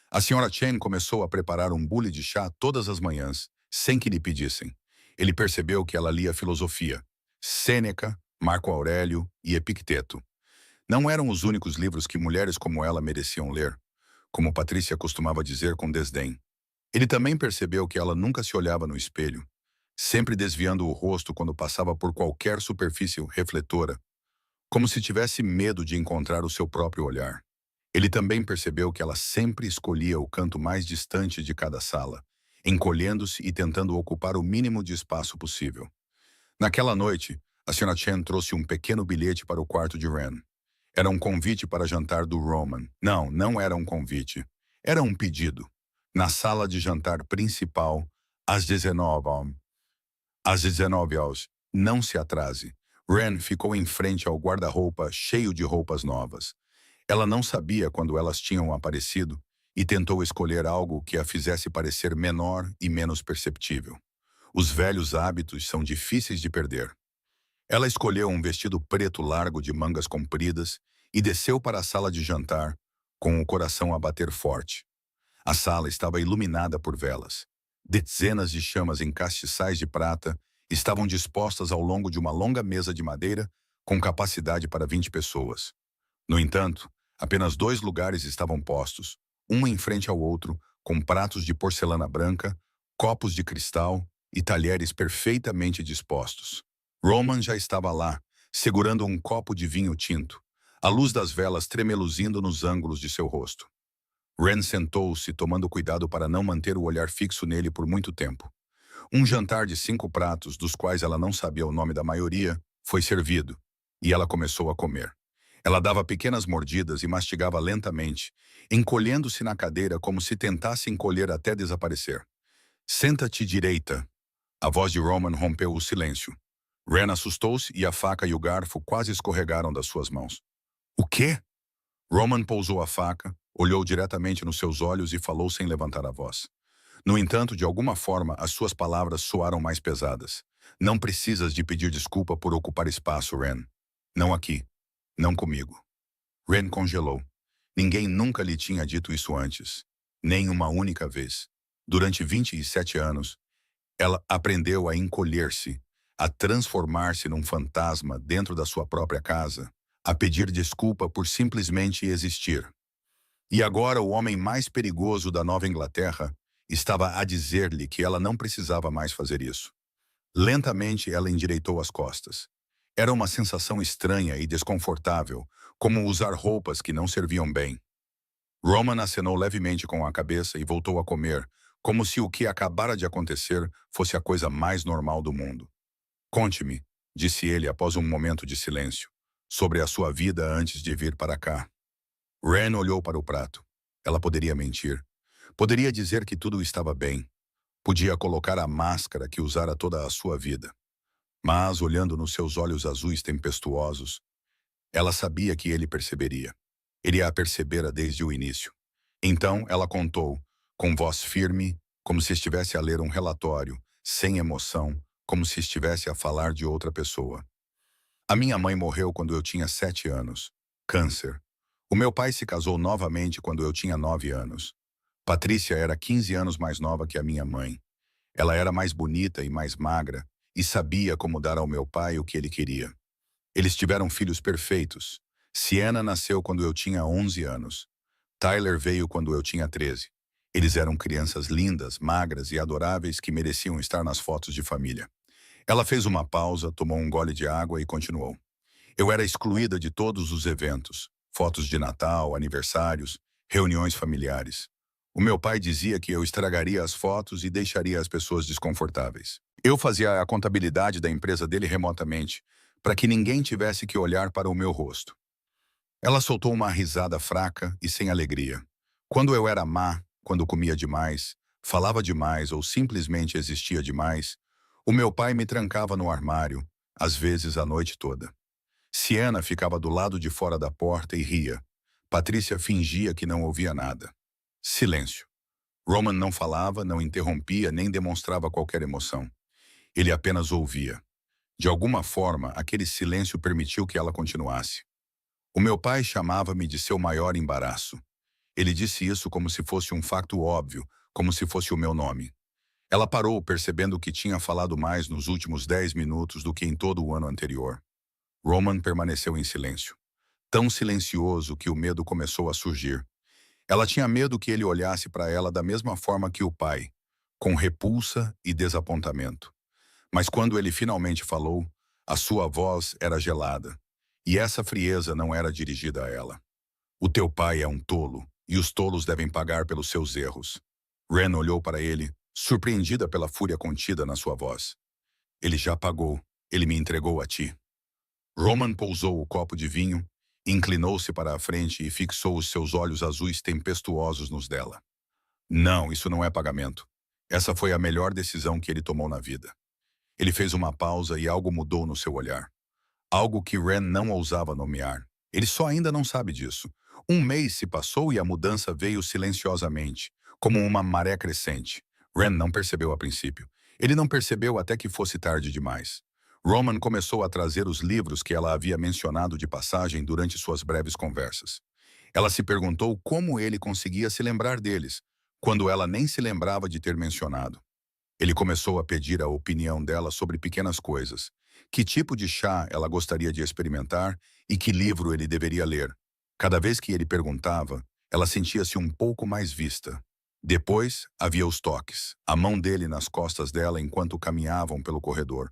A senhora Chen começou a preparar um bule de chá todas as manhãs, sem que lhe pedissem. Ele percebeu que ela lia filosofia. Sêneca, Marco Aurélio e Epicteto. Não eram os únicos livros que mulheres como ela mereciam ler, como Patrícia costumava dizer com desdém. Ele também percebeu que ela nunca se olhava no espelho, sempre desviando o rosto quando passava por qualquer superfície refletora, como se tivesse medo de encontrar o seu próprio olhar. Ele também percebeu que ela sempre escolhia o canto mais distante de cada sala, encolhendo-se e tentando ocupar o mínimo de espaço possível. Naquela noite, a Sra. Chen trouxe um pequeno bilhete para o quarto de Ren. Era um convite para jantar do Roman. Não, não era um convite. Era um pedido. Na sala de jantar principal, às 19h. Às 19h, não se atrase. Ren ficou em frente ao guarda-roupa cheio de roupas novas. Ela não sabia quando elas tinham aparecido e tentou escolher algo que a fizesse parecer menor e menos perceptível. Os velhos hábitos são difíceis de perder. Ela escolheu um vestido preto largo de mangas compridas e desceu para a sala de jantar, com o coração a bater forte. A sala estava iluminada por velas. Dezenas de chamas em castiçais de prata estavam dispostas ao longo de uma longa mesa de madeira com capacidade para 20 pessoas. No entanto, apenas dois lugares estavam postos, um em frente ao outro, com pratos de porcelana branca, copos de cristal e talheres perfeitamente dispostos. Roman já estava lá, segurando um copo de vinho tinto, a luz das velas tremeluzindo nos ângulos de seu rosto. Ren sentou-se, tomando cuidado para não manter o olhar fixo nele por muito tempo. Um jantar de 5 pratos, dos quais ela não sabia o nome da maioria, foi servido, e ela começou a comer. Ela dava pequenas mordidas e mastigava lentamente, encolhendo-se na cadeira como se tentasse encolher até desaparecer. Senta-te direita. A voz de Roman rompeu o silêncio. Ren assustou-se e a faca e o garfo quase escorregaram das suas mãos. O quê? Roman pousou a faca, olhou diretamente nos seus olhos e falou sem levantar a voz. No entanto, de alguma forma, as suas palavras soaram mais pesadas. Não precisas de pedir desculpa por ocupar espaço, Ren. Não aqui. Não comigo. Ren congelou. Ninguém nunca lhe tinha dito isso antes. Nem uma única vez. Durante 27 anos, ela aprendeu a encolher-se, a transformar-se num fantasma dentro da sua própria casa, a pedir desculpa por simplesmente existir. E agora o homem mais perigoso da Nova Inglaterra estava a dizer-lhe que ela não precisava mais fazer isso. Lentamente ela endireitou as costas. Era uma sensação estranha e desconfortável, como usar roupas que não serviam bem. Roman acenou levemente com a cabeça e voltou a comer, como se o que acabara de acontecer fosse a coisa mais normal do mundo. Conte-me, disse ele após um momento de silêncio, sobre a sua vida antes de vir para cá. Ren olhou para o prato. Ela poderia mentir. Poderia dizer que tudo estava bem. Podia colocar a máscara que usara toda a sua vida. Mas, olhando nos seus olhos azuis tempestuosos, ela sabia que ele perceberia. Ele a percebera desde o início. Então, ela contou, com voz firme, como se estivesse a ler um relatório, sem emoção, como se estivesse a falar de outra pessoa. A minha mãe morreu quando eu tinha 7 anos. Câncer. O meu pai se casou novamente quando eu tinha 9 anos. Patrícia era 15 anos mais nova que a minha mãe. Ela era mais bonita e mais magra, e sabia como dar ao meu pai o que ele queria. Eles tiveram filhos perfeitos. Sienna nasceu quando eu tinha 11 anos. Tyler veio quando eu tinha 13. Eles eram crianças lindas, magras e adoráveis que mereciam estar nas fotos de família. Ela fez uma pausa, tomou um gole de água e continuou. Eu era excluída de todos os eventos. Fotos de Natal, aniversários, reuniões familiares. O meu pai dizia que eu estragaria as fotos e deixaria as pessoas desconfortáveis. Eu fazia a contabilidade da empresa dele remotamente, para que ninguém tivesse que olhar para o meu rosto. Ela soltou uma risada fraca e sem alegria. Quando eu era má, quando comia demais, falava demais ou simplesmente existia demais, o meu pai me trancava no armário, às vezes a noite toda. Sienna ficava do lado de fora da porta e ria. Patrícia fingia que não ouvia nada. Silêncio. Roman não falava, não interrompia, nem demonstrava qualquer emoção. Ele apenas ouvia. De alguma forma, aquele silêncio permitiu que ela continuasse. O meu pai chamava-me de seu maior embaraço. Ele disse isso como se fosse um facto óbvio, como se fosse o meu nome. Ela parou, percebendo que tinha falado mais nos últimos 10 minutos do que em todo o ano anterior. Roman permaneceu em silêncio. Tão silencioso que o medo começou a surgir. Ela tinha medo que ele olhasse para ela da mesma forma que o pai, com repulsa e desapontamento. Mas quando ele finalmente falou, a sua voz era gelada. E essa frieza não era dirigida a ela. O teu pai é um tolo, e os tolos devem pagar pelos seus erros. Ren olhou para ele, surpreendida pela fúria contida na sua voz. Ele já pagou. Ele me entregou a ti. Roman pousou o copo de vinho, inclinou-se para a frente e fixou os seus olhos azuis tempestuosos nos dela. Não, isso não é pagamento. Essa foi a melhor decisão que ele tomou na vida. Ele fez uma pausa e algo mudou no seu olhar. Algo que Ren não ousava nomear. Ele só ainda não sabe disso. Um mês se passou e a mudança veio silenciosamente, como uma maré crescente. Ren não percebeu a princípio. Ele não percebeu até que fosse tarde demais. Roman começou a trazer os livros que ela havia mencionado de passagem durante suas breves conversas. Ela se perguntou como ele conseguia se lembrar deles, quando ela nem se lembrava de ter mencionado. Ele começou a pedir a opinião dela sobre pequenas coisas. Que tipo de chá ela gostaria de experimentar e que livro ele deveria ler. Cada vez que ele perguntava, ela sentia-se um pouco mais vista. Depois, havia os toques, a mão dele nas costas dela enquanto caminhavam pelo corredor.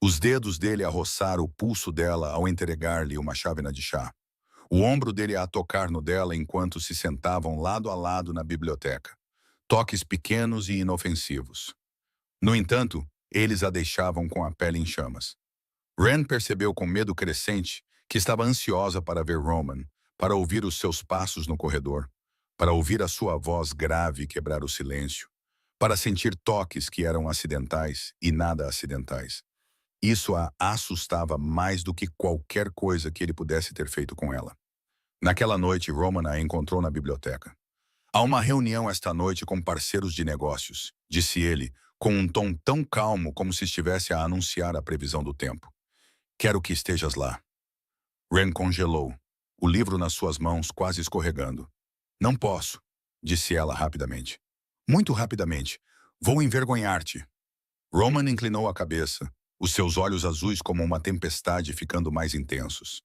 Os dedos dele a roçar o pulso dela ao entregar-lhe uma chávena de chá. O ombro dele a tocar no dela enquanto se sentavam lado a lado na biblioteca. Toques pequenos e inofensivos. No entanto, eles a deixavam com a pele em chamas. Ren percebeu com medo crescente que estava ansiosa para ver Roman, para ouvir os seus passos no corredor, para ouvir a sua voz grave quebrar o silêncio, para sentir toques que eram acidentais e nada acidentais. Isso a assustava mais do que qualquer coisa que ele pudesse ter feito com ela. Naquela noite, Roman a encontrou na biblioteca. Há uma reunião esta noite com parceiros de negócios, disse ele, com um tom tão calmo como se estivesse a anunciar a previsão do tempo. Quero que estejas lá. Ren congelou, o livro nas suas mãos quase escorregando. Não posso, disse ela rapidamente. Muito rapidamente. Vou envergonhar-te. Roman inclinou a cabeça, os seus olhos azuis como uma tempestade ficando mais intensos.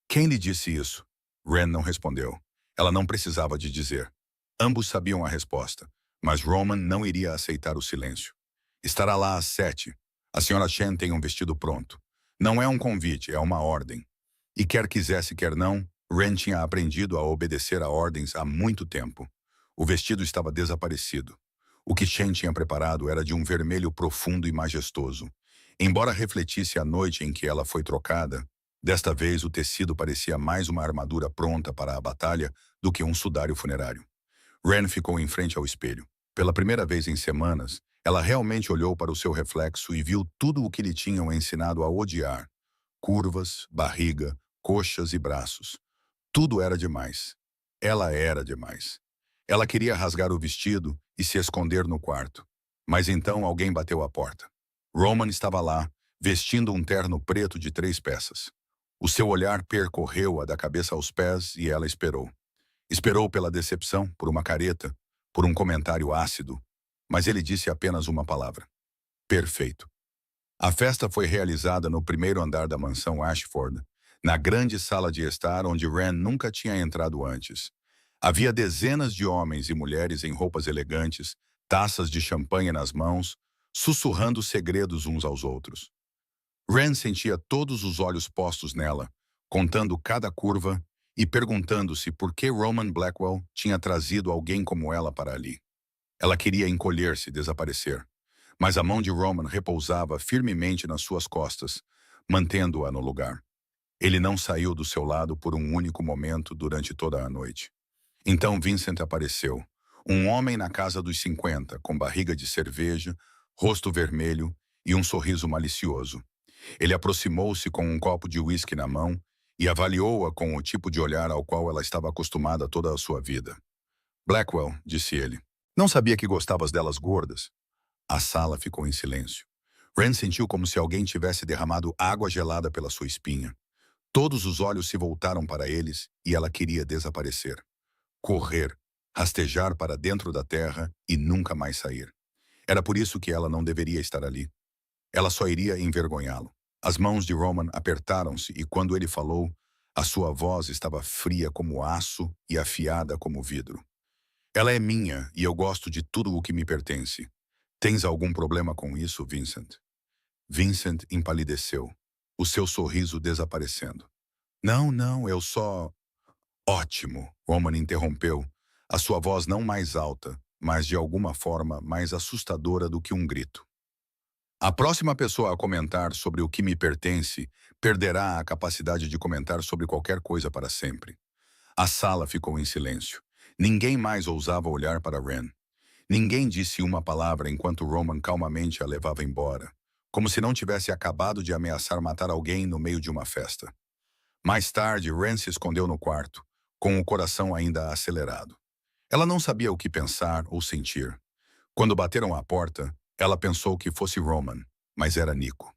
Quem lhe disse isso? Ren não respondeu. Ela não precisava de dizer. Ambos sabiam a resposta, mas Roman não iria aceitar o silêncio. Estará lá às 7. A senhora Chen tem um vestido pronto. Não é um convite, é uma ordem. E quer quisesse, quer não, Ren tinha aprendido a obedecer a ordens há muito tempo. O vestido estava desaparecido. O que Chen tinha preparado era de um vermelho profundo e majestoso. Embora refletisse a noite em que ela foi trocada, desta vez o tecido parecia mais uma armadura pronta para a batalha do que um sudário funerário. Ren ficou em frente ao espelho. Pela primeira vez em semanas, ela realmente olhou para o seu reflexo e viu tudo o que lhe tinham ensinado a odiar. Curvas, barriga, coxas e braços. Tudo era demais. Ela era demais. Ela queria rasgar o vestido e se esconder no quarto. Mas então alguém bateu à porta. Roman estava lá, vestindo um terno preto de 3 peças. O seu olhar percorreu-a da cabeça aos pés e ela esperou. Esperou pela decepção, por uma careta, por um comentário ácido, mas ele disse apenas uma palavra. Perfeito. A festa foi realizada no primeiro andar da mansão Ashford, na grande sala de estar onde Ren nunca tinha entrado antes. Havia dezenas de homens e mulheres em roupas elegantes, taças de champanhe nas mãos, sussurrando segredos uns aos outros. Ren sentia todos os olhos postos nela, contando cada curva e perguntando-se por que Roman Blackwell tinha trazido alguém como ela para ali. Ela queria encolher-se, desaparecer, mas a mão de Roman repousava firmemente nas suas costas, mantendo-a no lugar. Ele não saiu do seu lado por um único momento durante toda a noite. Então Vincent apareceu, um homem na casa dos 50, com barriga de cerveja, rosto vermelho e um sorriso malicioso. Ele aproximou-se com um copo de uísque na mão e avaliou-a com o tipo de olhar ao qual ela estava acostumada toda a sua vida. Blackwell, disse ele, não sabia que gostavas delas gordas? A sala ficou em silêncio. Ren sentiu como se alguém tivesse derramado água gelada pela sua espinha. Todos os olhos se voltaram para eles e ela queria desaparecer. Correr, rastejar para dentro da terra e nunca mais sair. Era por isso que ela não deveria estar ali. Ela só iria envergonhá-lo. As mãos de Roman apertaram-se e quando ele falou, a sua voz estava fria como aço e afiada como vidro. Ela é minha e eu gosto de tudo o que me pertence. Tens algum problema com isso, Vincent? Vincent empalideceu, o seu sorriso desaparecendo. Não, não, eu só... Ótimo, Roman interrompeu, a sua voz não mais alta, mas de alguma forma mais assustadora do que um grito. A próxima pessoa a comentar sobre o que me pertence perderá a capacidade de comentar sobre qualquer coisa para sempre. A sala ficou em silêncio. Ninguém mais ousava olhar para Ren. Ninguém disse uma palavra enquanto Roman calmamente a levava embora, como se não tivesse acabado de ameaçar matar alguém no meio de uma festa. Mais tarde, Ren se escondeu no quarto, com o coração ainda acelerado. Ela não sabia o que pensar ou sentir. Quando bateram à porta, ela pensou que fosse Roman, mas era Nico.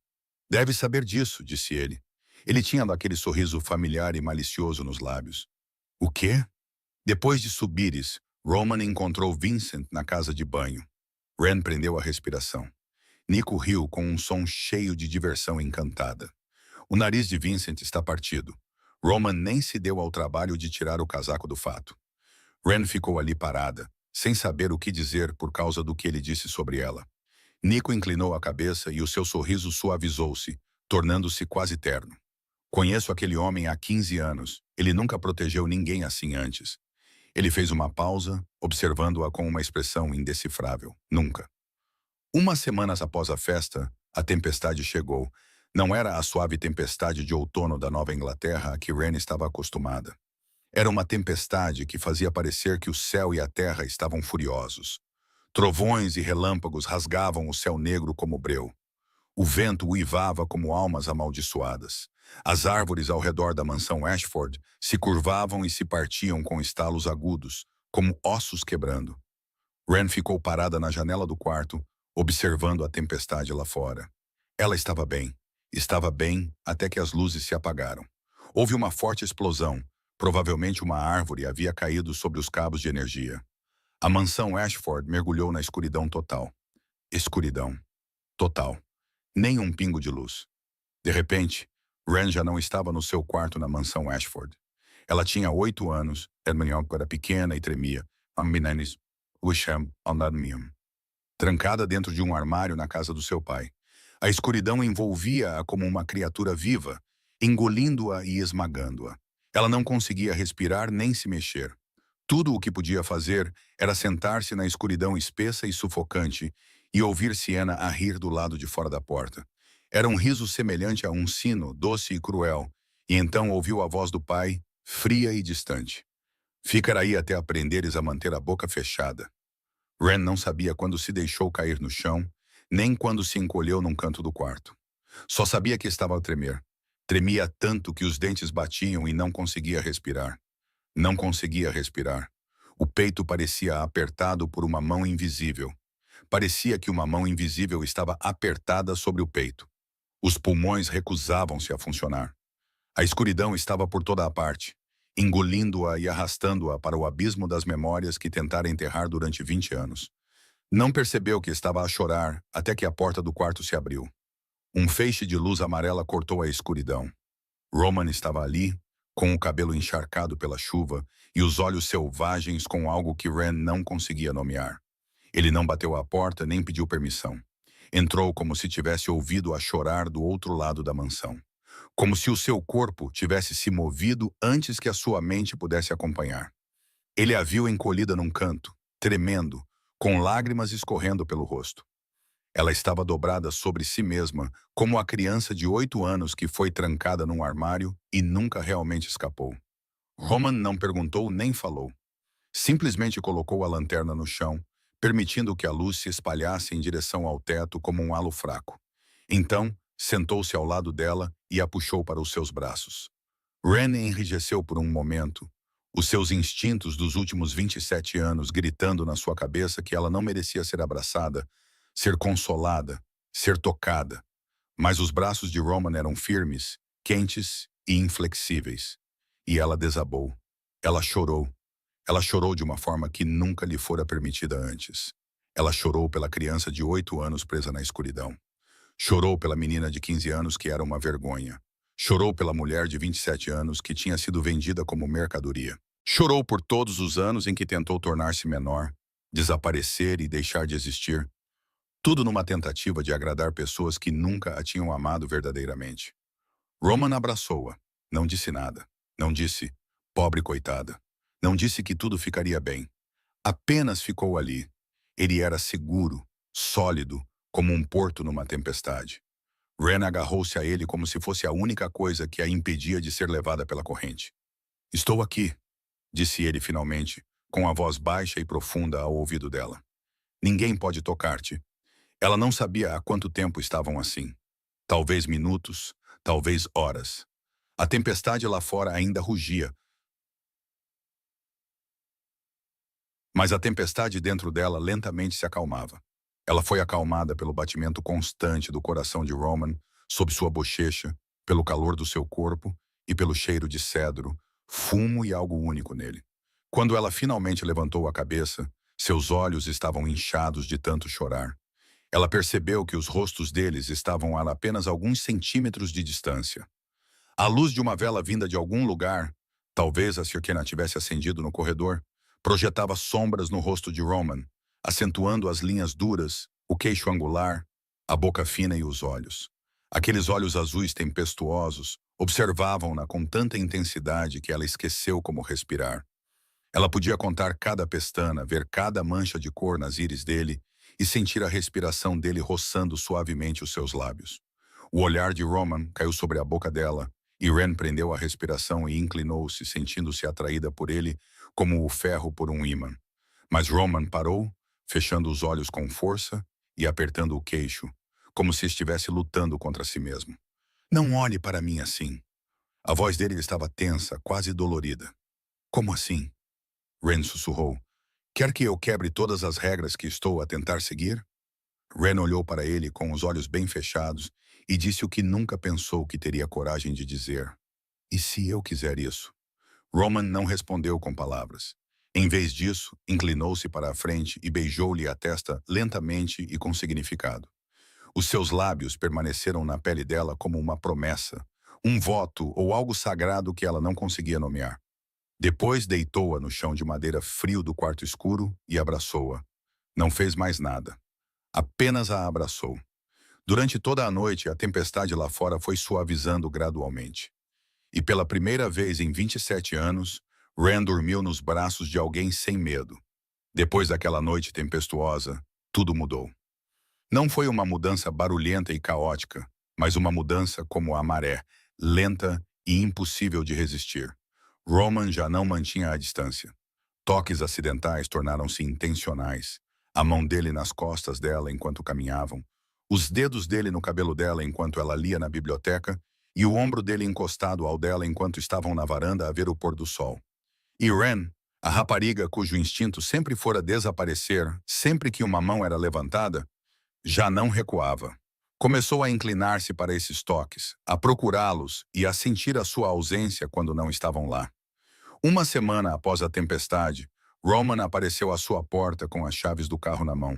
Deve saber disso, disse ele. Ele tinha aquele sorriso familiar e malicioso nos lábios. O quê? Depois de subires, Roman encontrou Vincent na casa de banho. Ren prendeu a respiração. Nico riu com um som cheio de diversão encantada. O nariz de Vincent está partido. Roman nem se deu ao trabalho de tirar o casaco do fato. Ren ficou ali parada, sem saber o que dizer por causa do que ele disse sobre ela. Nico inclinou a cabeça e o seu sorriso suavizou-se, tornando-se quase terno. Conheço aquele homem há 15 anos. Ele nunca protegeu ninguém assim antes. Ele fez uma pausa, observando-a com uma expressão indecifrável. Nunca. Umas semanas após a festa, a tempestade chegou. Não era a suave tempestade de outono da Nova Inglaterra a que Ren estava acostumada. Era uma tempestade que fazia parecer que o céu e a terra estavam furiosos. Trovões e relâmpagos rasgavam o céu negro como breu. O vento uivava como almas amaldiçoadas. As árvores ao redor da mansão Ashford se curvavam e se partiam com estalos agudos, como ossos quebrando. Ren ficou parada na janela do quarto, observando a tempestade lá fora. Ela estava bem. Estava bem até que as luzes se apagaram. Houve uma forte explosão. Provavelmente uma árvore havia caído sobre os cabos de energia. A mansão Ashford mergulhou na escuridão total. Escuridão. Total. Nem um pingo de luz. De repente, Ren já não estava no seu quarto na mansão Ashford. Ela tinha 8 anos, Hermione era pequena e tremia. Trancada dentro de um armário na casa do seu pai. A escuridão envolvia-a como uma criatura viva, engolindo-a e esmagando-a. Ela não conseguia respirar nem se mexer. Tudo o que podia fazer era sentar-se na escuridão espessa e sufocante e ouvir Sienna a rir do lado de fora da porta. Era um riso semelhante a um sino, doce e cruel, e então ouviu a voz do pai, fria e distante. Ficar aí até aprenderes a manter a boca fechada. Ren não sabia quando se deixou cair no chão, nem quando se encolheu num canto do quarto. Só sabia que estava a tremer. Tremia tanto que os dentes batiam e não conseguia respirar. Não conseguia respirar. O peito parecia apertado por uma mão invisível. Parecia que uma mão invisível estava apertada sobre o peito. Os pulmões recusavam-se a funcionar. A escuridão estava por toda a parte, engolindo-a e arrastando-a para o abismo das memórias que tentara enterrar durante 20 anos. Não percebeu que estava a chorar até que a porta do quarto se abriu. Um feixe de luz amarela cortou a escuridão. Roman estava ali, com o cabelo encharcado pela chuva e os olhos selvagens com algo que Ren não conseguia nomear. Ele não bateu à porta nem pediu permissão. Entrou como se tivesse ouvido a chorar do outro lado da mansão. Como se o seu corpo tivesse se movido antes que a sua mente pudesse acompanhar. Ele a viu encolhida num canto, tremendo, com lágrimas escorrendo pelo rosto. Ela estava dobrada sobre si mesma, como a criança de 8 anos que foi trancada num armário e nunca realmente escapou. Roman não perguntou nem falou. Simplesmente colocou a lanterna no chão, permitindo que a luz se espalhasse em direção ao teto como um halo fraco. Então, sentou-se ao lado dela e a puxou para os seus braços. Ren enrijeceu por um momento, os seus instintos dos últimos 27 anos gritando na sua cabeça que ela não merecia ser abraçada, ser consolada, ser tocada. Mas os braços de Roman eram firmes, quentes e inflexíveis. E ela desabou. Ela chorou. Ela chorou de uma forma que nunca lhe fora permitida antes. Ela chorou pela criança de 8 anos presa na escuridão. Chorou pela menina de 15 anos que era uma vergonha. Chorou pela mulher de 27 anos que tinha sido vendida como mercadoria. Chorou por todos os anos em que tentou tornar-se menor, desaparecer e deixar de existir. Tudo numa tentativa de agradar pessoas que nunca a tinham amado verdadeiramente. Roman abraçou-a. Não disse nada. Não disse, pobre coitada. Não disse que tudo ficaria bem. Apenas ficou ali. Ele era seguro, sólido, como um porto numa tempestade. Ren agarrou-se a ele como se fosse a única coisa que a impedia de ser levada pela corrente. Estou aqui, disse ele finalmente, com a voz baixa e profunda ao ouvido dela. Ninguém pode tocar-te. Ela não sabia há quanto tempo estavam assim. Talvez minutos, talvez horas. A tempestade lá fora ainda rugia, mas a tempestade dentro dela lentamente se acalmava. Ela foi acalmada pelo batimento constante do coração de Roman, sob sua bochecha, pelo calor do seu corpo e pelo cheiro de cedro, fumo e algo único nele. Quando ela finalmente levantou a cabeça, seus olhos estavam inchados de tanto chorar. Ela percebeu que os rostos deles estavam a apenas alguns centímetros de distância. A luz de uma vela vinda de algum lugar, talvez a Cirkena tivesse acendido no corredor, projetava sombras no rosto de Roman, acentuando as linhas duras, o queixo angular, a boca fina e os olhos. Aqueles olhos azuis tempestuosos observavam-na com tanta intensidade que ela esqueceu como respirar. Ela podia contar cada pestana, ver cada mancha de cor nas íris dele e sentir a respiração dele roçando suavemente os seus lábios. O olhar de Roman caiu sobre a boca dela e Ren prendeu a respiração e inclinou-se, sentindo-se atraída por ele como o ferro por um ímã. Mas Roman parou, fechando os olhos com força e apertando o queixo, como se estivesse lutando contra si mesmo. Não olhe para mim assim. A voz dele estava tensa, quase dolorida. Como assim? Ren sussurrou. Quer que eu quebre todas as regras que estou a tentar seguir? Ren olhou para ele com os olhos bem fechados e disse o que nunca pensou que teria coragem de dizer. E se eu quiser isso? Roman não respondeu com palavras. Em vez disso, inclinou-se para a frente e beijou-lhe a testa lentamente e com significado. Os seus lábios permaneceram na pele dela como uma promessa, um voto ou algo sagrado que ela não conseguia nomear. Depois deitou-a no chão de madeira frio do quarto escuro e abraçou-a. Não fez mais nada. Apenas a abraçou. Durante toda a noite, a tempestade lá fora foi suavizando gradualmente. E pela primeira vez em 27 anos, Ren dormiu nos braços de alguém sem medo. Depois daquela noite tempestuosa, tudo mudou. Não foi uma mudança barulhenta e caótica, mas uma mudança como a maré, lenta e impossível de resistir. Roman já não mantinha a distância. Toques acidentais tornaram-se intencionais. A mão dele nas costas dela enquanto caminhavam, os dedos dele no cabelo dela enquanto ela lia na biblioteca e o ombro dele encostado ao dela enquanto estavam na varanda a ver o pôr do sol. E Ren, a rapariga cujo instinto sempre fora desaparecer sempre que uma mão era levantada, já não recuava. Começou a inclinar-se para esses toques, a procurá-los e a sentir a sua ausência quando não estavam lá. Uma semana após a tempestade, Roman apareceu à sua porta com as chaves do carro na mão.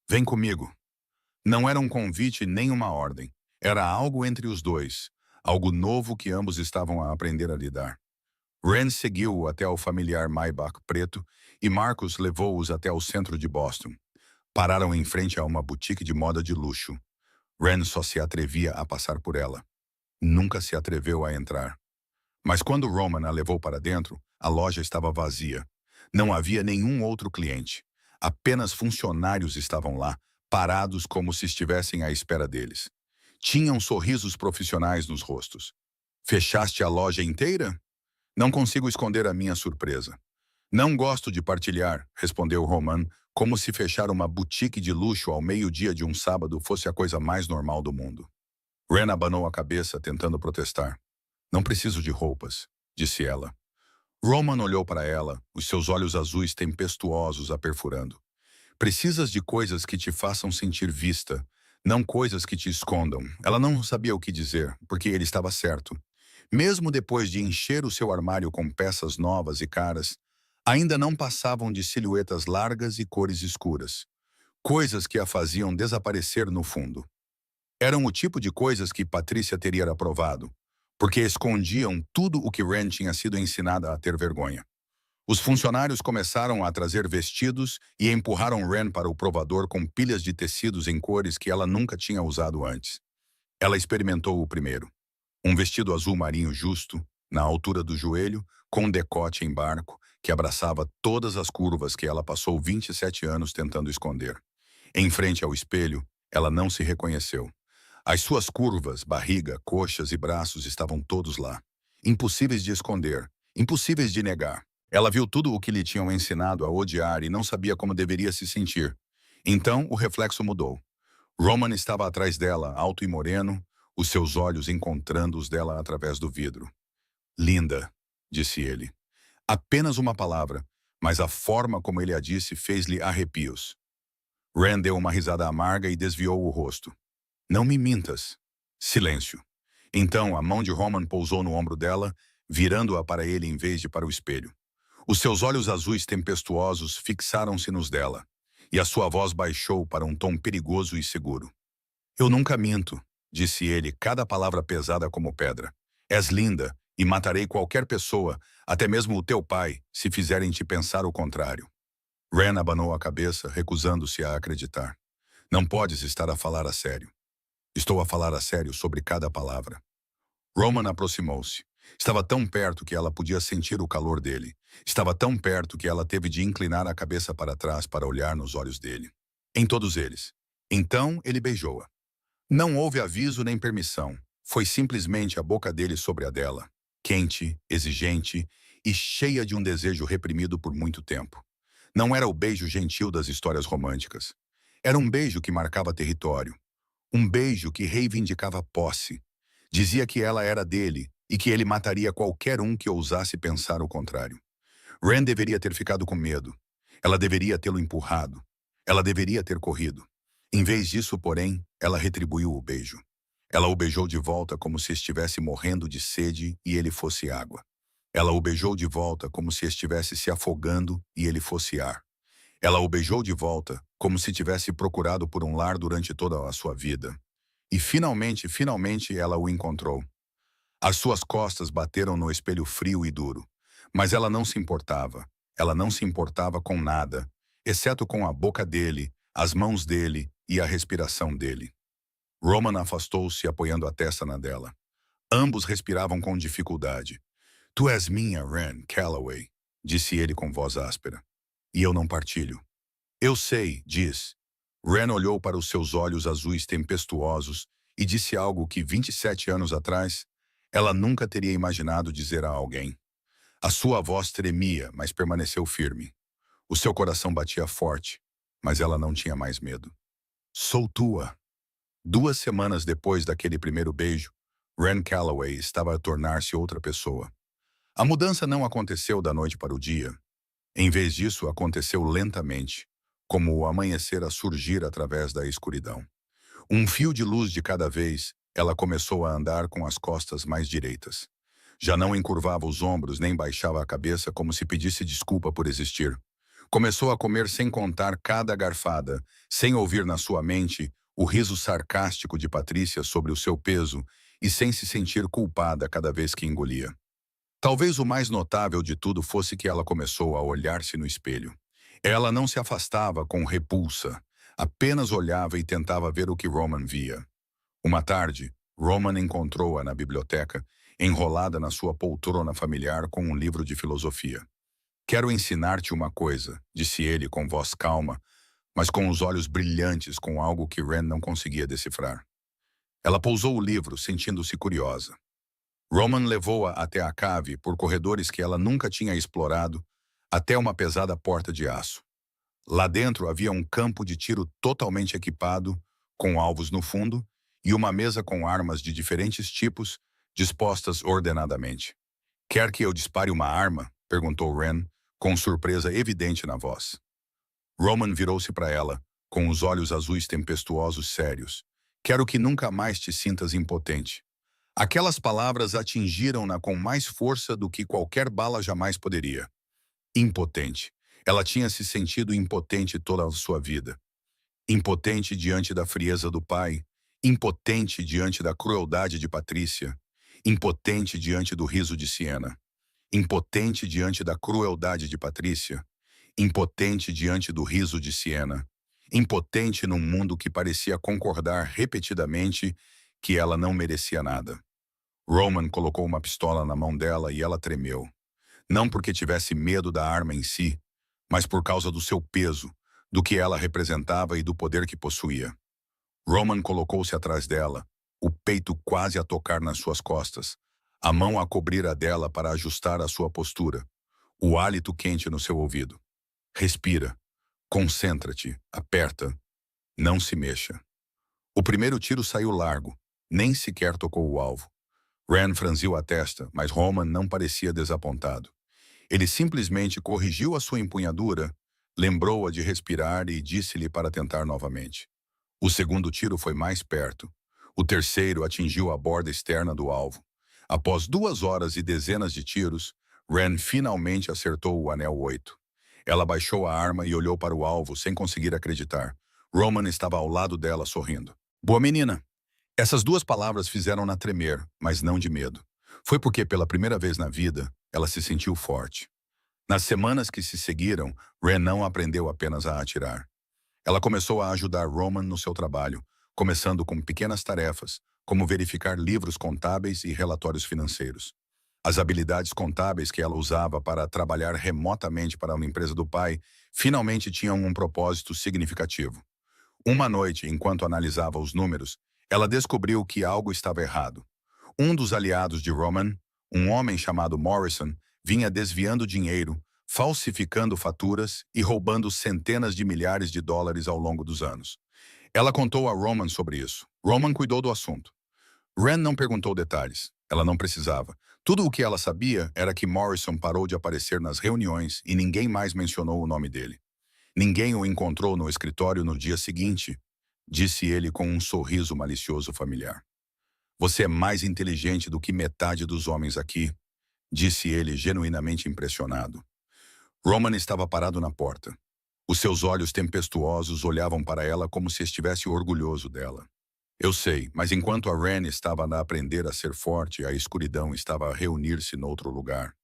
Vem comigo. Não era um convite nem uma ordem. Era algo entre os dois, algo novo que ambos estavam a aprender a lidar. Ren seguiu-o até ao familiar Maybach preto e Marcus levou-os até o centro de Boston. Pararam em frente a uma boutique de moda de luxo. Ren só se atrevia a passar por ela. Nunca se atreveu a entrar. Mas quando Roman a levou para dentro, a loja estava vazia. Não havia nenhum outro cliente. Apenas funcionários estavam lá, parados como se estivessem à espera deles. Tinham sorrisos profissionais nos rostos. Fechaste a loja inteira? Não consigo esconder a minha surpresa. Não gosto de partilhar, respondeu Roman, como se fechar uma boutique de luxo ao meio-dia de um sábado fosse a coisa mais normal do mundo. Ren abanou a cabeça, tentando protestar. Não preciso de roupas, disse ela. Roman olhou para ela, os seus olhos azuis tempestuosos a perfurando. Precisas de coisas que te façam sentir vista, não coisas que te escondam. Ela não sabia o que dizer, porque ele estava certo. Mesmo depois de encher o seu armário com peças novas e caras, ainda não passavam de silhuetas largas e cores escuras. Coisas que a faziam desaparecer no fundo. Eram o tipo de coisas que Patrícia teria aprovado, porque escondiam tudo o que Ren tinha sido ensinada a ter vergonha. Os funcionários começaram a trazer vestidos e empurraram Ren para o provador com pilhas de tecidos em cores que ela nunca tinha usado antes. Ela experimentou o primeiro. Um vestido azul marinho justo, na altura do joelho, com um decote em barco, que abraçava todas as curvas que ela passou 27 anos tentando esconder. Em frente ao espelho, ela não se reconheceu. As suas curvas, barriga, coxas e braços estavam todos lá. Impossíveis de esconder, impossíveis de negar. Ela viu tudo o que lhe tinham ensinado a odiar e não sabia como deveria se sentir. Então, o reflexo mudou. Roman estava atrás dela, alto e moreno, os seus olhos encontrando os dela através do vidro. Linda, disse ele. Apenas uma palavra, mas a forma como ele a disse fez-lhe arrepios. Ren deu uma risada amarga e desviou o rosto. Não me mintas. Silêncio. Então a mão de Roman pousou no ombro dela, virando-a para ele em vez de para o espelho. Os seus olhos azuis tempestuosos fixaram-se nos dela. e a sua voz baixou para um tom perigoso e seguro. Eu nunca minto, disse ele, cada palavra pesada como pedra. És linda, e matarei qualquer pessoa, até mesmo o teu pai, se fizerem te pensar o contrário. Ren abanou a cabeça, recusando-se a acreditar. Não podes estar a falar a sério. Estou a falar a sério sobre cada palavra. Roman aproximou-se. Estava tão perto que ela podia sentir o calor dele. Estava tão perto que ela teve de inclinar a cabeça para trás para olhar nos olhos dele. Em todos eles. Então ele beijou-a. Não houve aviso nem permissão. Foi simplesmente a boca dele sobre a dela, quente, exigente e cheia de um desejo reprimido por muito tempo. Não era o beijo gentil das histórias românticas. Era um beijo que marcava território. Um beijo que reivindicava posse. Dizia que ela era dele e que ele mataria qualquer um que ousasse pensar o contrário. Ren deveria ter ficado com medo. Ela deveria tê-lo empurrado. Ela deveria ter corrido. Em vez disso, porém, ela retribuiu o beijo. Ela o beijou de volta como se estivesse morrendo de sede e ele fosse água. Ela o beijou de volta como se estivesse se afogando e ele fosse ar. Ela o beijou de volta como se tivesse procurado por um lar durante toda a sua vida. E finalmente ela o encontrou. As suas costas bateram no espelho frio e duro. Mas ela não se importava. Ela não se importava com nada, exceto com a boca dele, as mãos dele e a respiração dele. Roman afastou-se, apoiando a testa na dela. Ambos respiravam com dificuldade. Tu és minha, Ren Calloway, disse ele com voz áspera. E eu não partilho. Eu sei, diz. Ren olhou para os seus olhos azuis tempestuosos e disse algo que 27 anos atrás ela nunca teria imaginado dizer a alguém. A sua voz tremia, mas permaneceu firme. O seu coração batia forte, mas ela não tinha mais medo. Sou tua. 2 semanas depois daquele primeiro beijo, Ren Calloway estava a tornar-se outra pessoa. A mudança não aconteceu da noite para o dia. Em vez disso, aconteceu lentamente, como o amanhecer a surgir através da escuridão. Um fio de luz de cada vez, ela começou a andar com as costas mais direitas. Já não encurvava os ombros nem baixava a cabeça como se pedisse desculpa por existir. Começou a comer sem contar cada garfada, sem ouvir na sua mente o riso sarcástico de Patrícia sobre o seu peso e sem se sentir culpada cada vez que engolia. Talvez o mais notável de tudo fosse que ela começou a olhar-se no espelho. Ela não se afastava com repulsa, apenas olhava e tentava ver o que Roman via. Uma tarde, Roman encontrou-a na biblioteca, enrolada na sua poltrona familiar com um livro de filosofia. Quero ensinar-te uma coisa, disse ele com voz calma, mas com os olhos brilhantes com algo que Ren não conseguia decifrar. Ela pousou o livro, sentindo-se curiosa. Roman levou-a até a cave por corredores que ela nunca tinha explorado, até uma pesada porta de aço. Lá dentro havia um campo de tiro totalmente equipado, com alvos no fundo, e uma mesa com armas de diferentes tipos, dispostas ordenadamente. Quer que eu dispare uma arma? Perguntou Ren, com surpresa evidente na voz. Roman virou-se para ela, com os olhos azuis tempestuosos sérios. Quero que nunca mais te sintas impotente. Aquelas palavras atingiram-na com mais força do que qualquer bala jamais poderia. Impotente. Ela tinha se sentido impotente toda a sua vida. Impotente diante da frieza do pai, impotente diante da crueldade de Patrícia, impotente diante do riso de Siena, impotente diante da crueldade de Patrícia, impotente diante do riso de Siena, impotente num mundo que parecia concordar repetidamente que ela não merecia nada. Roman colocou uma pistola na mão dela e ela tremeu. Não porque tivesse medo da arma em si, mas por causa do seu peso, do que ela representava e do poder que possuía. Roman colocou-se atrás dela, o peito quase a tocar nas suas costas, a mão a cobrir a dela para ajustar a sua postura, o hálito quente no seu ouvido. Respira, concentra-te, aperta, não se mexa. O primeiro tiro saiu largo, nem sequer tocou o alvo. Ren franziu a testa, mas Roman não parecia desapontado. Ele simplesmente corrigiu a sua empunhadura, lembrou-a de respirar e disse-lhe para tentar novamente. O segundo tiro foi mais perto. O terceiro atingiu a borda externa do alvo. Após 2 horas e dezenas de tiros, Ren finalmente acertou o anel 8. Ela baixou a arma e olhou para o alvo sem conseguir acreditar. Roman estava ao lado dela, sorrindo. Boa menina. Essas duas palavras fizeram-na tremer, mas não de medo. Foi porque, pela primeira vez na vida, ela se sentiu forte. Nas semanas que se seguiram, Ren não aprendeu apenas a atirar. Ela começou a ajudar Roman no seu trabalho, começando com pequenas tarefas, como verificar livros contábeis e relatórios financeiros. As habilidades contábeis que ela usava para trabalhar remotamente para uma empresa do pai finalmente tinham um propósito significativo. Uma noite, enquanto analisava os números, ela descobriu que algo estava errado. Um dos aliados de Roman, um homem chamado Morrison, vinha desviando dinheiro, falsificando faturas e roubando centenas de milhares de dólares ao longo dos anos. Ela contou a Roman sobre isso. Roman cuidou do assunto. Ren não perguntou detalhes. Ela não precisava. Tudo o que ela sabia era que Morrison parou de aparecer nas reuniões e ninguém mais mencionou o nome dele. Ninguém o encontrou no escritório no dia seguinte, disse ele com um sorriso malicioso familiar. Você é mais inteligente do que metade dos homens aqui, disse ele genuinamente impressionado. Roman estava parado na porta. Os seus olhos tempestuosos olhavam para ela como se estivesse orgulhoso dela. Eu sei, mas enquanto a Ren estava a aprender a ser forte, a escuridão estava a reunir-se noutro lugar.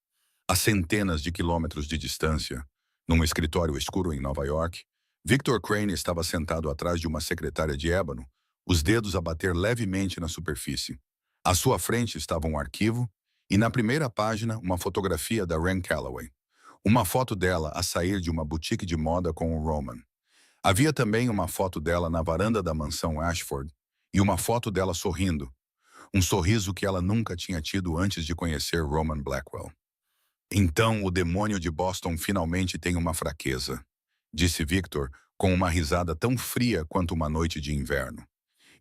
A centenas de quilômetros de distância, num escritório escuro em Nova York, Victor Crane estava sentado atrás de uma secretária de ébano, os dedos a bater levemente na superfície. À sua frente estava um arquivo e, na primeira página, uma fotografia da Ren Calloway. Uma foto dela a sair de uma boutique de moda com o Roman. Havia também uma foto dela na varanda da mansão Ashford e uma foto dela sorrindo, um sorriso que ela nunca tinha tido antes de conhecer Roman Blackwell. Então o demônio de Boston finalmente tem uma fraqueza, disse Victor com uma risada tão fria quanto uma noite de inverno.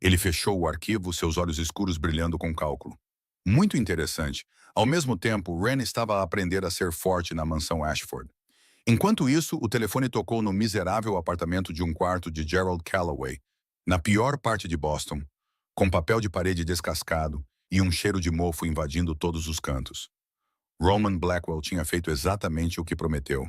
Ele fechou o arquivo, seus olhos escuros brilhando com cálculo. Muito interessante. Ao mesmo tempo, Ren estava a aprender a ser forte na mansão Ashford. Enquanto isso, o telefone tocou no miserável apartamento de um quarto de Gerald Calloway, na pior parte de Boston, com papel de parede descascado e um cheiro de mofo invadindo todos os cantos. Roman Blackwell tinha feito exatamente o que prometeu.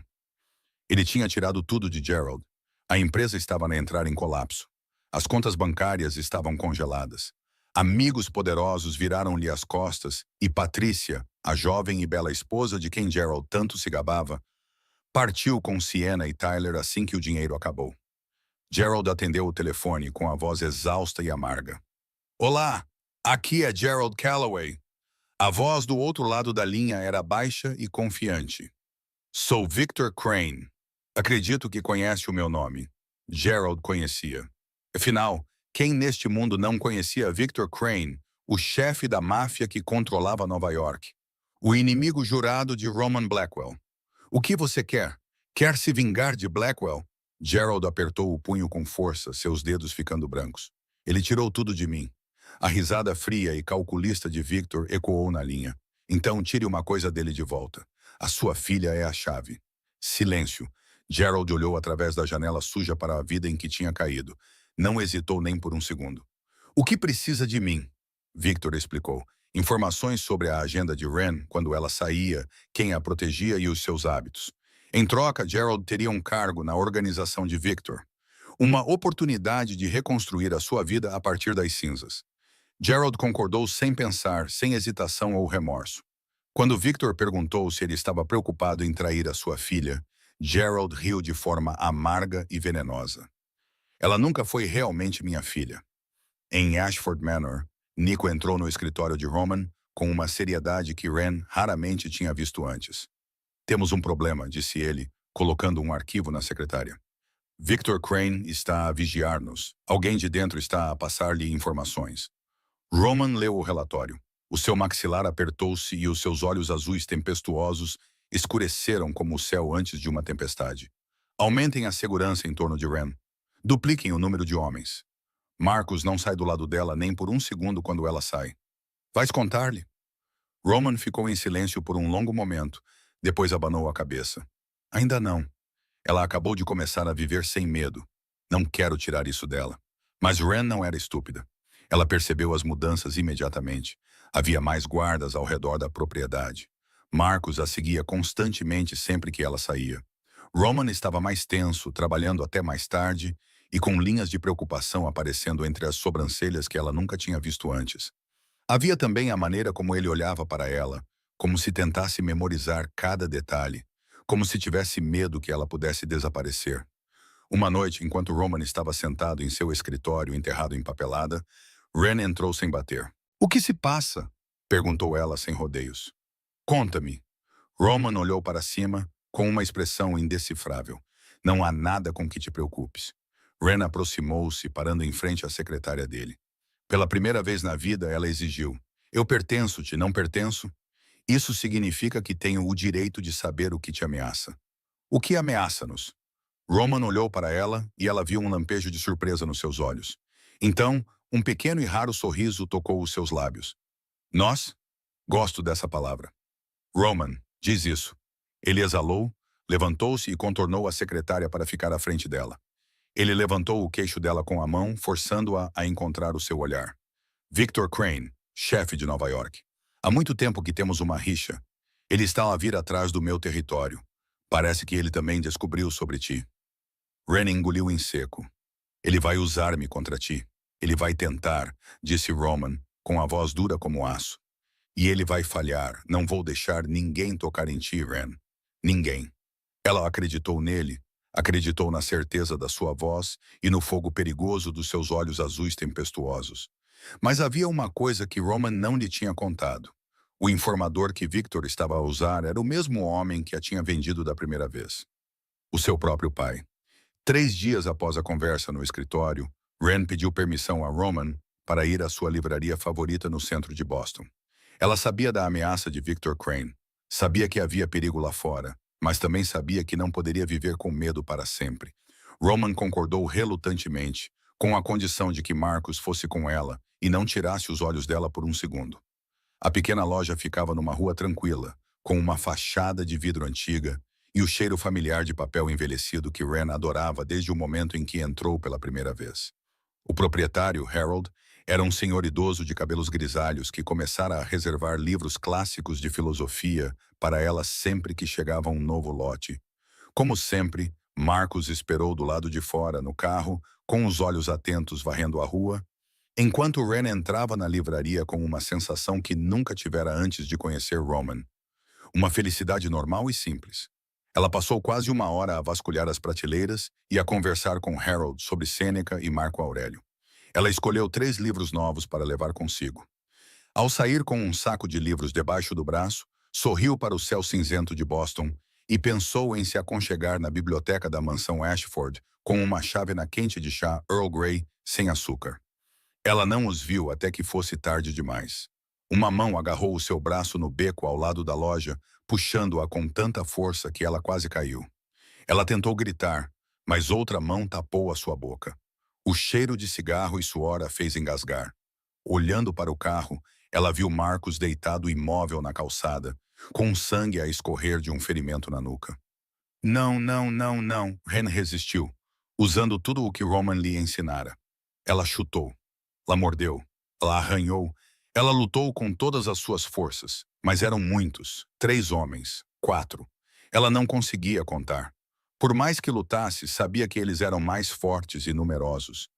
Ele tinha tirado tudo de Gerald. A empresa estava a entrar em colapso. As contas bancárias estavam congeladas. Amigos poderosos viraram-lhe as costas e Patrícia, a jovem e bela esposa de quem Gerald tanto se gabava, partiu com Sienna e Tyler assim que o dinheiro acabou. Gerald atendeu o telefone com a voz exausta e amarga. Olá, aqui é Gerald Calloway. A voz do outro lado da linha era baixa e confiante. Sou Victor Crane. Acredito que conhece o meu nome. Gerald conhecia. Afinal, quem neste mundo não conhecia Victor Crane, o chefe da máfia que controlava Nova York? O inimigo jurado de Roman Blackwell. O que você quer? Quer se vingar de Blackwell? Gerald apertou o punho com força, seus dedos ficando brancos. Ele tirou tudo de mim. A risada fria e calculista de Victor ecoou na linha. Então tire uma coisa dele de volta. A sua filha é a chave. Silêncio. Gerald olhou através da janela suja para a vida em que tinha caído. Não hesitou nem por um segundo. O que precisa de mim? Victor explicou. Informações sobre a agenda de Ren quando ela saía, quem a protegia e os seus hábitos. Em troca, Gerald teria um cargo na organização de Victor. Uma oportunidade de reconstruir a sua vida a partir das cinzas. Gerald concordou sem pensar, sem hesitação ou remorso. Quando Victor perguntou se ele estava preocupado em trair a sua filha, Gerald riu de forma amarga e venenosa. Ela nunca foi realmente minha filha. Em Ashford Manor, Nico entrou no escritório de Roman com uma seriedade que Ren raramente tinha visto antes. Temos um problema, disse ele, colocando um arquivo na secretária. Victor Crane está a vigiar-nos. Alguém de dentro está a passar-lhe informações. Roman leu o relatório. O seu maxilar apertou-se e os seus olhos azuis tempestuosos escureceram como o céu antes de uma tempestade. Aumentem a segurança em torno de Ren. Dupliquem o número de homens. Marcos não sai do lado dela nem por um segundo quando ela sai. Vais contar-lhe? Roman ficou em silêncio por um longo momento, depois abanou a cabeça. Ainda não. Ela acabou de começar a viver sem medo. Não quero tirar isso dela. Mas Ren não era estúpida. Ela percebeu as mudanças imediatamente. Havia mais guardas ao redor da propriedade. Marcos a seguia constantemente sempre que ela saía. Roman estava mais tenso, trabalhando até mais tarde e com linhas de preocupação aparecendo entre as sobrancelhas que ela nunca tinha visto antes. Havia também a maneira como ele olhava para ela, como se tentasse memorizar cada detalhe, como se tivesse medo que ela pudesse desaparecer. Uma noite, enquanto Roman estava sentado em seu escritório enterrado em papelada, Ren entrou sem bater. "O que se passa?" perguntou ela sem rodeios. "Conta-me." Roman olhou para cima com uma expressão indecifrável. "Não há nada com que te preocupes." Ren aproximou-se, parando em frente à secretária dele. Pela primeira vez na vida, ela exigiu: "Eu pertenço-te, não pertenço? Isso significa que tenho o direito de saber o que te ameaça." "O que ameaça-nos?" Roman olhou para ela e ela viu um lampejo de surpresa nos seus olhos. Então, um pequeno e raro sorriso tocou os seus lábios. "Nós?" "Gosto dessa palavra." "Roman, diz isso." Ele exalou, levantou-se e contornou a secretária para ficar à frente dela. Ele levantou o queixo dela com a mão, forçando-a a encontrar o seu olhar. "Victor Crane, chefe de Nova York. Há muito tempo que temos uma rixa. Ele está a vir atrás do meu território. Parece que ele também descobriu sobre ti." Ren engoliu em seco. "Ele vai usar-me contra ti. Ele vai tentar", disse Roman, com a voz dura como aço. "E ele vai falhar. Não vou deixar ninguém tocar em ti, Ren. Ninguém." Ela acreditou nele, acreditou na certeza da sua voz e no fogo perigoso dos seus olhos azuis tempestuosos. Mas havia uma coisa que Roman não lhe tinha contado. O informador que Victor estava a usar era o mesmo homem que a tinha vendido da primeira vez. O seu próprio pai. 3 dias após a conversa no escritório, Ren pediu permissão a Roman para ir à sua livraria favorita no centro de Boston. Ela sabia da ameaça de Victor Crane, sabia que havia perigo lá fora, mas também sabia que não poderia viver com medo para sempre. Roman concordou relutantemente, com a condição de que Marcus fosse com ela e não tirasse os olhos dela por um segundo. A pequena loja ficava numa rua tranquila, com uma fachada de vidro antiga e o cheiro familiar de papel envelhecido que Ren adorava desde o momento em que entrou pela primeira vez. O proprietário, Harold, era um senhor idoso de cabelos grisalhos que começara a reservar livros clássicos de filosofia para ela sempre que chegava um novo lote. Como sempre, Marcus esperou do lado de fora, no carro, com os olhos atentos varrendo a rua, enquanto Ren entrava na livraria com uma sensação que nunca tivera antes de conhecer Roman. Uma felicidade normal e simples. Ela passou quase uma hora a vasculhar as prateleiras e a conversar com Harold sobre Sêneca e Marco Aurélio. Ela escolheu 3 livros novos para levar consigo. Ao sair com um saco de livros debaixo do braço, sorriu para o céu cinzento de Boston e pensou em se aconchegar na biblioteca da mansão Ashford com uma chávena quente de chá Earl Grey sem açúcar. Ela não os viu até que fosse tarde demais. Uma mão agarrou o seu braço no beco ao lado da loja, puxando-a com tanta força que ela quase caiu. Ela tentou gritar, mas outra mão tapou a sua boca. O cheiro de cigarro e suor a fez engasgar. Olhando para o carro, ela viu Marcus deitado imóvel na calçada, com sangue a escorrer de um ferimento na nuca. "Não, não, não, não", Ren resistiu, usando tudo o que Roman lhe ensinara. Ela chutou. Ela mordeu. Ela arranhou. Ela lutou com todas as suas forças, mas eram muitos. 3 homens. 4. Ela não conseguia contar. Por mais que lutasse, sabia que eles eram mais fortes e numerosos.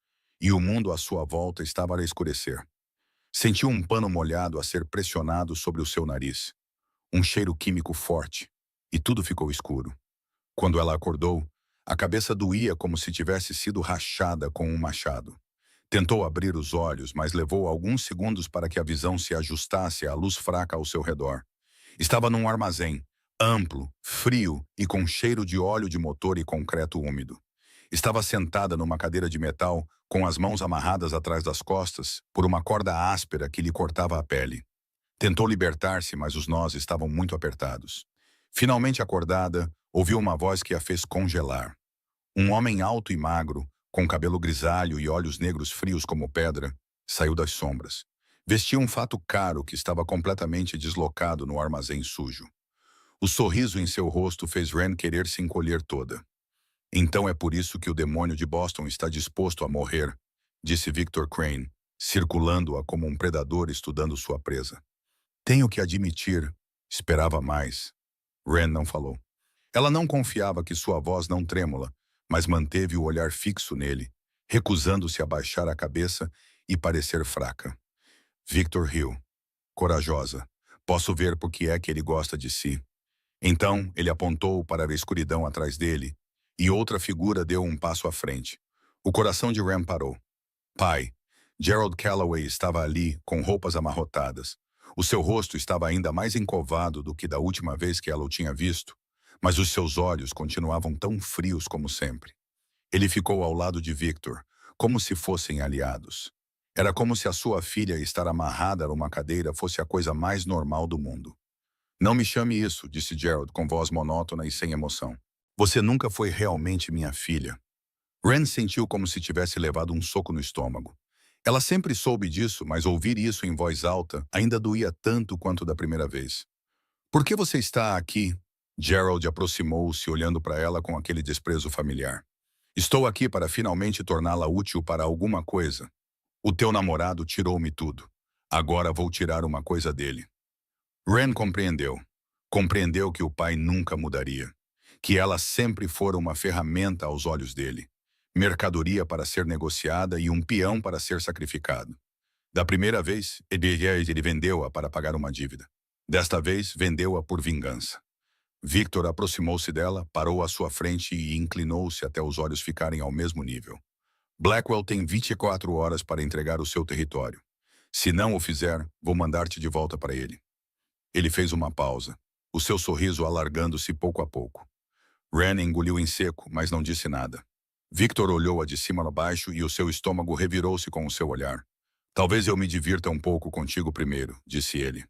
E o mundo à sua volta estava a escurecer. Sentiu um pano molhado a ser pressionado sobre o seu nariz. Um cheiro químico forte. E tudo ficou escuro. Quando ela acordou, a cabeça doía como se tivesse sido rachada com um machado. Tentou abrir os olhos, mas levou alguns segundos para que a visão se ajustasse à luz fraca ao seu redor. Estava num armazém, amplo, frio e com cheiro de óleo de motor e concreto úmido. Estava sentada numa cadeira de metal, com as mãos amarradas atrás das costas, por uma corda áspera que lhe cortava a pele. Tentou libertar-se, mas os nós estavam muito apertados. Finalmente acordada, ouviu uma voz que a fez congelar. Um homem alto e magro, com cabelo grisalho e olhos negros frios como pedra, saiu das sombras. Vestia um fato caro que estava completamente deslocado no armazém sujo. O sorriso em seu rosto fez Ren querer se encolher toda. "Então é por isso que o demônio de Boston está disposto a morrer", disse Victor Crane, circulando-a como um predador estudando sua presa. "Tenho que admitir, esperava mais." Ren não falou. Ela não confiava que sua voz não trêmula, mas manteve o olhar fixo nele, recusando-se a baixar a cabeça e parecer fraca. Victor riu. Corajosa. Posso ver por que é que ele gosta de si. Então, ele apontou para a escuridão atrás dele, e outra figura deu um passo à frente. O coração de Ram parou. Pai. Gerald Calloway estava ali, com roupas amarrotadas. O seu rosto estava ainda mais encovado do que da última vez que ela o tinha visto, mas os seus olhos continuavam tão frios como sempre. Ele ficou ao lado de Victor, como se fossem aliados. Era como se a sua filha estar amarrada numa cadeira fosse a coisa mais normal do mundo. Não me chame isso, disse Gerald com voz monótona e sem emoção. Você nunca foi realmente minha filha. Ren sentiu como se tivesse levado um soco no estômago. Ela sempre soube disso, mas ouvir isso em voz alta ainda doía tanto quanto da primeira vez. Por que você está aqui? Gerald aproximou-se, olhando para ela com aquele desprezo familiar. Estou aqui para finalmente torná-la útil para alguma coisa. O teu namorado tirou-me tudo. Agora vou tirar uma coisa dele. Ren compreendeu. Compreendeu que o pai nunca mudaria. Que ela sempre fora uma ferramenta aos olhos dele. Mercadoria para ser negociada e um peão para ser sacrificado. Da primeira vez, ele vendeu-a para pagar uma dívida. Desta vez, vendeu-a por vingança. Victor aproximou-se dela, parou à sua frente e inclinou-se até os olhos ficarem ao mesmo nível. Blackwell tem 24 horas para entregar o seu território. Se não o fizer, vou mandar-te de volta para ele. Ele fez uma pausa, o seu sorriso alargando-se pouco a pouco. Ren engoliu em seco, mas não disse nada. Victor olhou-a de cima a baixo e o seu estômago revirou-se com o seu olhar. Talvez eu me divirta um pouco contigo primeiro, disse ele.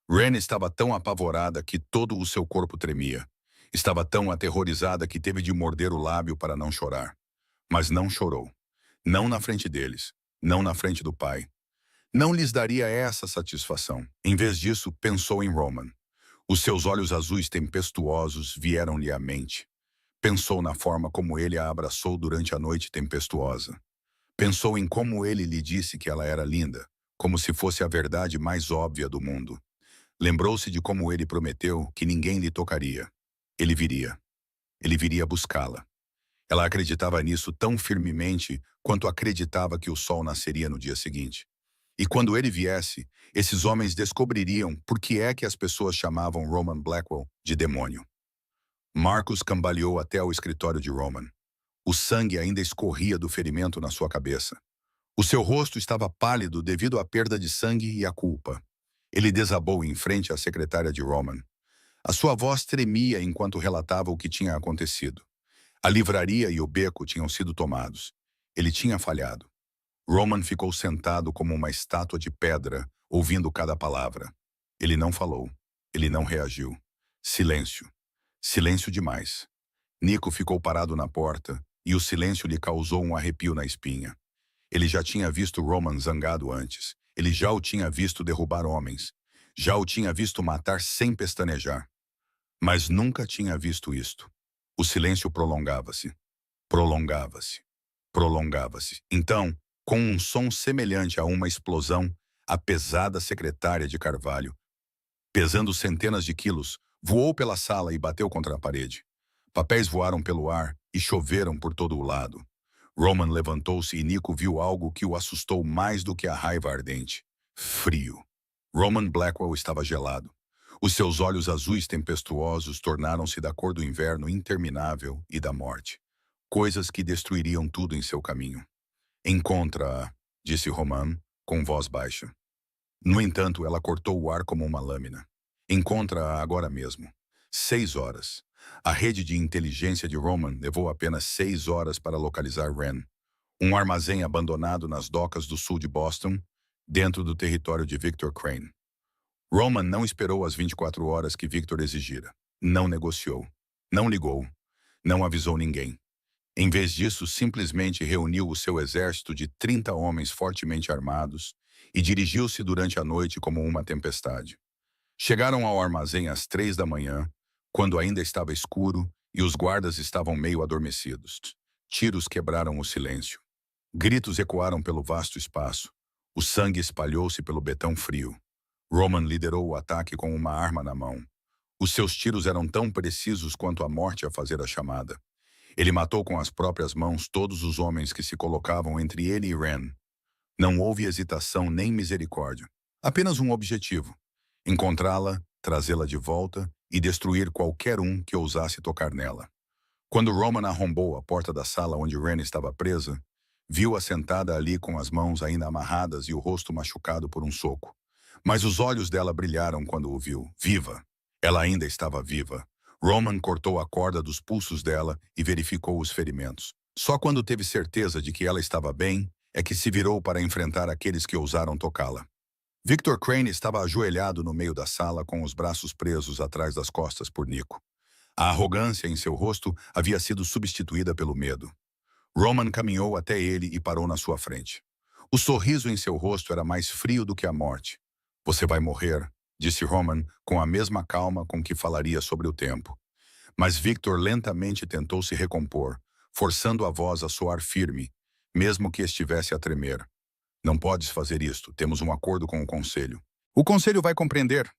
Ren estava tão apavorada que todo o seu corpo tremia. Estava tão aterrorizada que teve de morder o lábio para não chorar. Mas não chorou. Não na frente deles. Não na frente do pai. Não lhes daria essa satisfação. Em vez disso, pensou em Roman. Os seus olhos azuis tempestuosos vieram-lhe à mente. Pensou na forma como ele a abraçou durante a noite tempestuosa. Pensou em como ele lhe disse que ela era linda, como se fosse a verdade mais óbvia do mundo. Lembrou-se de como ele prometeu que ninguém lhe tocaria. Ele viria. Ele viria buscá-la. Ela acreditava nisso tão firmemente quanto acreditava que o sol nasceria no dia seguinte. E quando ele viesse, esses homens descobririam por que é que as pessoas chamavam Roman Blackwell de demônio. Marcus cambaleou até ao escritório de Roman. O sangue ainda escorria do ferimento na sua cabeça. O seu rosto estava pálido devido à perda de sangue e à culpa. Ele desabou em frente à secretária de Roman. A sua voz tremia enquanto relatava o que tinha acontecido. A livraria e o beco tinham sido tomados. Ele tinha falhado. Roman ficou sentado como uma estátua de pedra, ouvindo cada palavra. Ele não falou. Ele não reagiu. Silêncio. Silêncio demais. Nico ficou parado na porta, e o silêncio lhe causou um arrepio na espinha. Ele já tinha visto Roman zangado antes. Ele já o tinha visto derrubar homens. Já o tinha visto matar sem pestanejar. Mas nunca tinha visto isto. O silêncio prolongava-se. Prolongava-se. Prolongava-se. Então, com um som semelhante a uma explosão, a pesada secretária de Carvalho, pesando centenas de quilos, voou pela sala e bateu contra a parede. Papéis voaram pelo ar e choveram por todo o lado. Roman levantou-se e Nico viu algo que o assustou mais do que a raiva ardente. Frio. Roman Blackwell estava gelado. Os seus olhos azuis tempestuosos tornaram-se da cor do inverno interminável e da morte. Coisas que destruiriam tudo em seu caminho. Encontra-a, disse Roman, com voz baixa. No entanto, ela cortou o ar como uma lâmina. Encontra-a agora mesmo. 6 horas. A rede de inteligência de Roman levou apenas 6 horas para localizar Ren. Um armazém abandonado nas docas do sul de Boston, dentro do território de Victor Crane. Roman não esperou as 24 horas que Victor exigira. Não negociou. Não ligou. Não avisou ninguém. Em vez disso, simplesmente reuniu o seu exército de 30 homens fortemente armados e dirigiu-se durante a noite como uma tempestade. Chegaram ao armazém às 3 da manhã, quando ainda estava escuro e os guardas estavam meio adormecidos. Tiros quebraram o silêncio. Gritos ecoaram pelo vasto espaço. O sangue espalhou-se pelo betão frio. Roman liderou o ataque com uma arma na mão. Os seus tiros eram tão precisos quanto a morte a fazer a chamada. Ele matou com as próprias mãos todos os homens que se colocavam entre ele e Ren. Não houve hesitação nem misericórdia. Apenas um objetivo: encontrá-la, trazê-la de volta e destruir qualquer um que ousasse tocar nela. Quando Roman arrombou a porta da sala onde Ren estava presa, viu-a sentada ali com as mãos ainda amarradas e o rosto machucado por um soco. Mas os olhos dela brilharam quando o viu. Viva! Ela ainda estava viva. Roman cortou a corda dos pulsos dela e verificou os ferimentos. Só quando teve certeza de que ela estava bem, é que se virou para enfrentar aqueles que ousaram tocá-la. Victor Crane estava ajoelhado no meio da sala com os braços presos atrás das costas por Nico. A arrogância em seu rosto havia sido substituída pelo medo. Roman caminhou até ele e parou na sua frente. O sorriso em seu rosto era mais frio do que a morte. Você vai morrer, disse Roman com a mesma calma com que falaria sobre o tempo. Mas Victor lentamente tentou se recompor, forçando a voz a soar firme, mesmo que estivesse a tremer. Não podes fazer isto, temos um acordo com o conselho. O conselho vai compreender.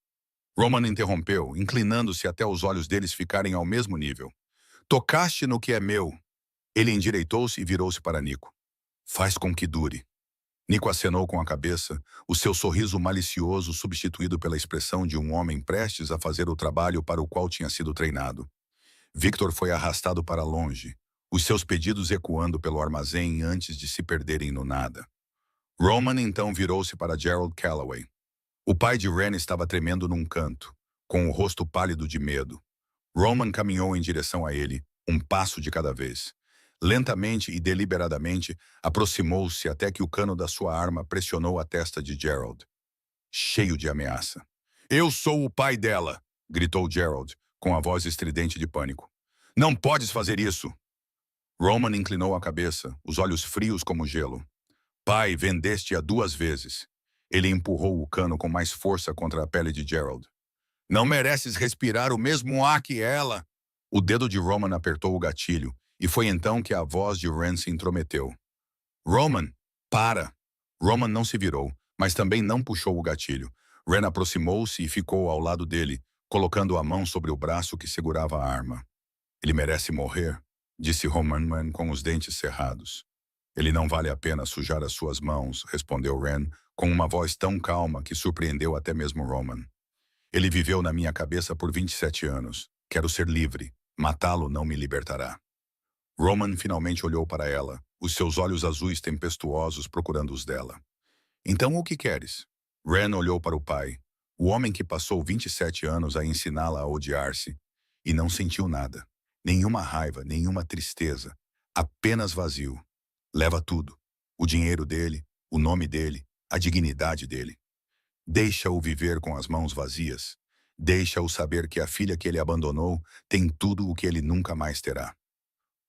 Roman interrompeu, inclinando-se até os olhos deles ficarem ao mesmo nível. Tocaste no que é meu. Ele endireitou-se e virou-se para Nico. Faz com que dure. Nico acenou com a cabeça, o seu sorriso malicioso substituído pela expressão de um homem prestes a fazer o trabalho para o qual tinha sido treinado. Victor foi arrastado para longe, os seus pedidos ecoando pelo armazém antes de se perderem no nada. Roman então virou-se para Gerald Calloway. O pai de Ren estava tremendo num canto, com o rosto pálido de medo. Roman caminhou em direção a ele, um passo de cada vez. Lentamente e deliberadamente, aproximou-se até que o cano da sua arma pressionou a testa de Gerald. Cheio de ameaça. Eu sou o pai dela, gritou Gerald, com a voz estridente de pânico. Não podes fazer isso! Roman inclinou a cabeça, os olhos frios como gelo. Pai, vendeste-a 2 vezes. Ele empurrou o cano com mais força contra a pele de Gerald. Não mereces respirar o mesmo ar que ela! O dedo de Roman apertou o gatilho, e foi então que a voz de Ren se intrometeu. Roman, para! Roman não se virou, mas também não puxou o gatilho. Ren aproximou-se e ficou ao lado dele, colocando a mão sobre o braço que segurava a arma. Ele merece morrer, disse Roman com os dentes cerrados. Ele não vale a pena sujar as suas mãos, respondeu Ren, com uma voz tão calma que surpreendeu até mesmo Roman. Ele viveu na minha cabeça por 27 anos. Quero ser livre. Matá-lo não me libertará. Roman finalmente olhou para ela, os seus olhos azuis tempestuosos procurando os dela. Então o que queres? Ren olhou para o pai, o homem que passou 27 anos a ensiná-la a odiar-se, e não sentiu nada. Nenhuma raiva, nenhuma tristeza. Apenas vazio. Leva tudo. O dinheiro dele, o nome dele, a dignidade dele. Deixa-o viver com as mãos vazias. Deixa-o saber que a filha que ele abandonou tem tudo o que ele nunca mais terá.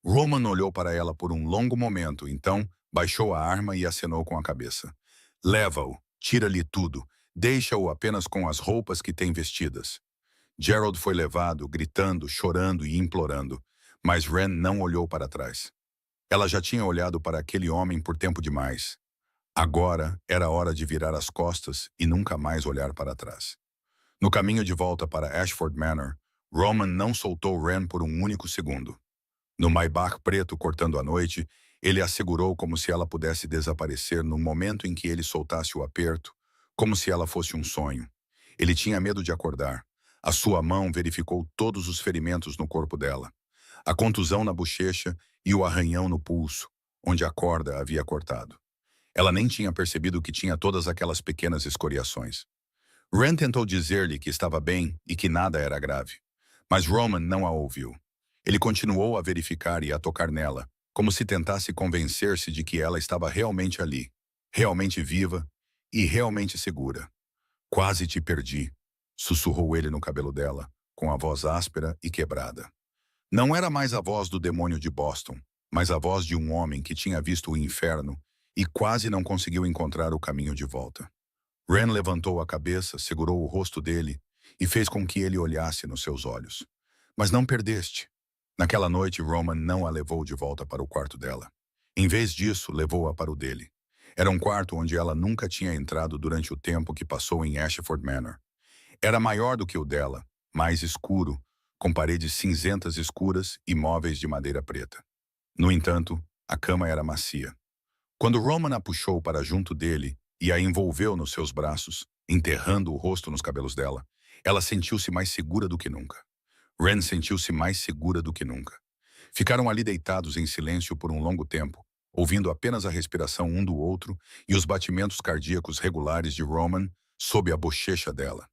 Roman olhou para ela por um longo momento, então baixou a arma e acenou com a cabeça. Leva-o, tira-lhe tudo, deixa-o apenas com as roupas que tem vestidas. Gerald foi levado, gritando, chorando e implorando, mas Ren não olhou para trás. Ela já tinha olhado para aquele homem por tempo demais. Agora era hora de virar as costas e nunca mais olhar para trás. No caminho de volta para Ashford Manor, Roman não soltou Ren por um único segundo. No Maybach preto cortando a noite, ele a segurou como se ela pudesse desaparecer no momento em que ele soltasse o aperto, como se ela fosse um sonho. Ele tinha medo de acordar. A sua mão verificou todos os ferimentos no corpo dela. A contusão na bochecha e o arranhão no pulso, onde a corda havia cortado. Ela nem tinha percebido que tinha todas aquelas pequenas escoriações. Ren tentou dizer-lhe que estava bem e que nada era grave, mas Roman não a ouviu. Ele continuou a verificar e a tocar nela, como se tentasse convencer-se de que ela estava realmente ali, realmente viva e realmente segura. Quase te perdi, sussurrou ele no cabelo dela, com a voz áspera e quebrada. Não era mais a voz do demônio de Boston, mas a voz de um homem que tinha visto o inferno e quase não conseguiu encontrar o caminho de volta. Ren levantou a cabeça, segurou o rosto dele e fez com que ele olhasse nos seus olhos. Mas não perdeste. Naquela noite, Roman não a levou de volta para o quarto dela. Em vez disso, levou-a para o dele. Era um quarto onde ela nunca tinha entrado durante o tempo que passou em Ashford Manor. Era maior do que o dela, mais escuro, com paredes cinzentas escuras e móveis de madeira preta. No entanto, a cama era macia. Quando Roman a puxou para junto dele e a envolveu nos seus braços, enterrando o rosto nos cabelos dela, ela sentiu-se mais segura do que nunca. Ren sentiu-se mais segura do que nunca. Ficaram ali deitados em silêncio por um longo tempo, ouvindo apenas a respiração um do outro e os batimentos cardíacos regulares de Roman sob a bochecha dela.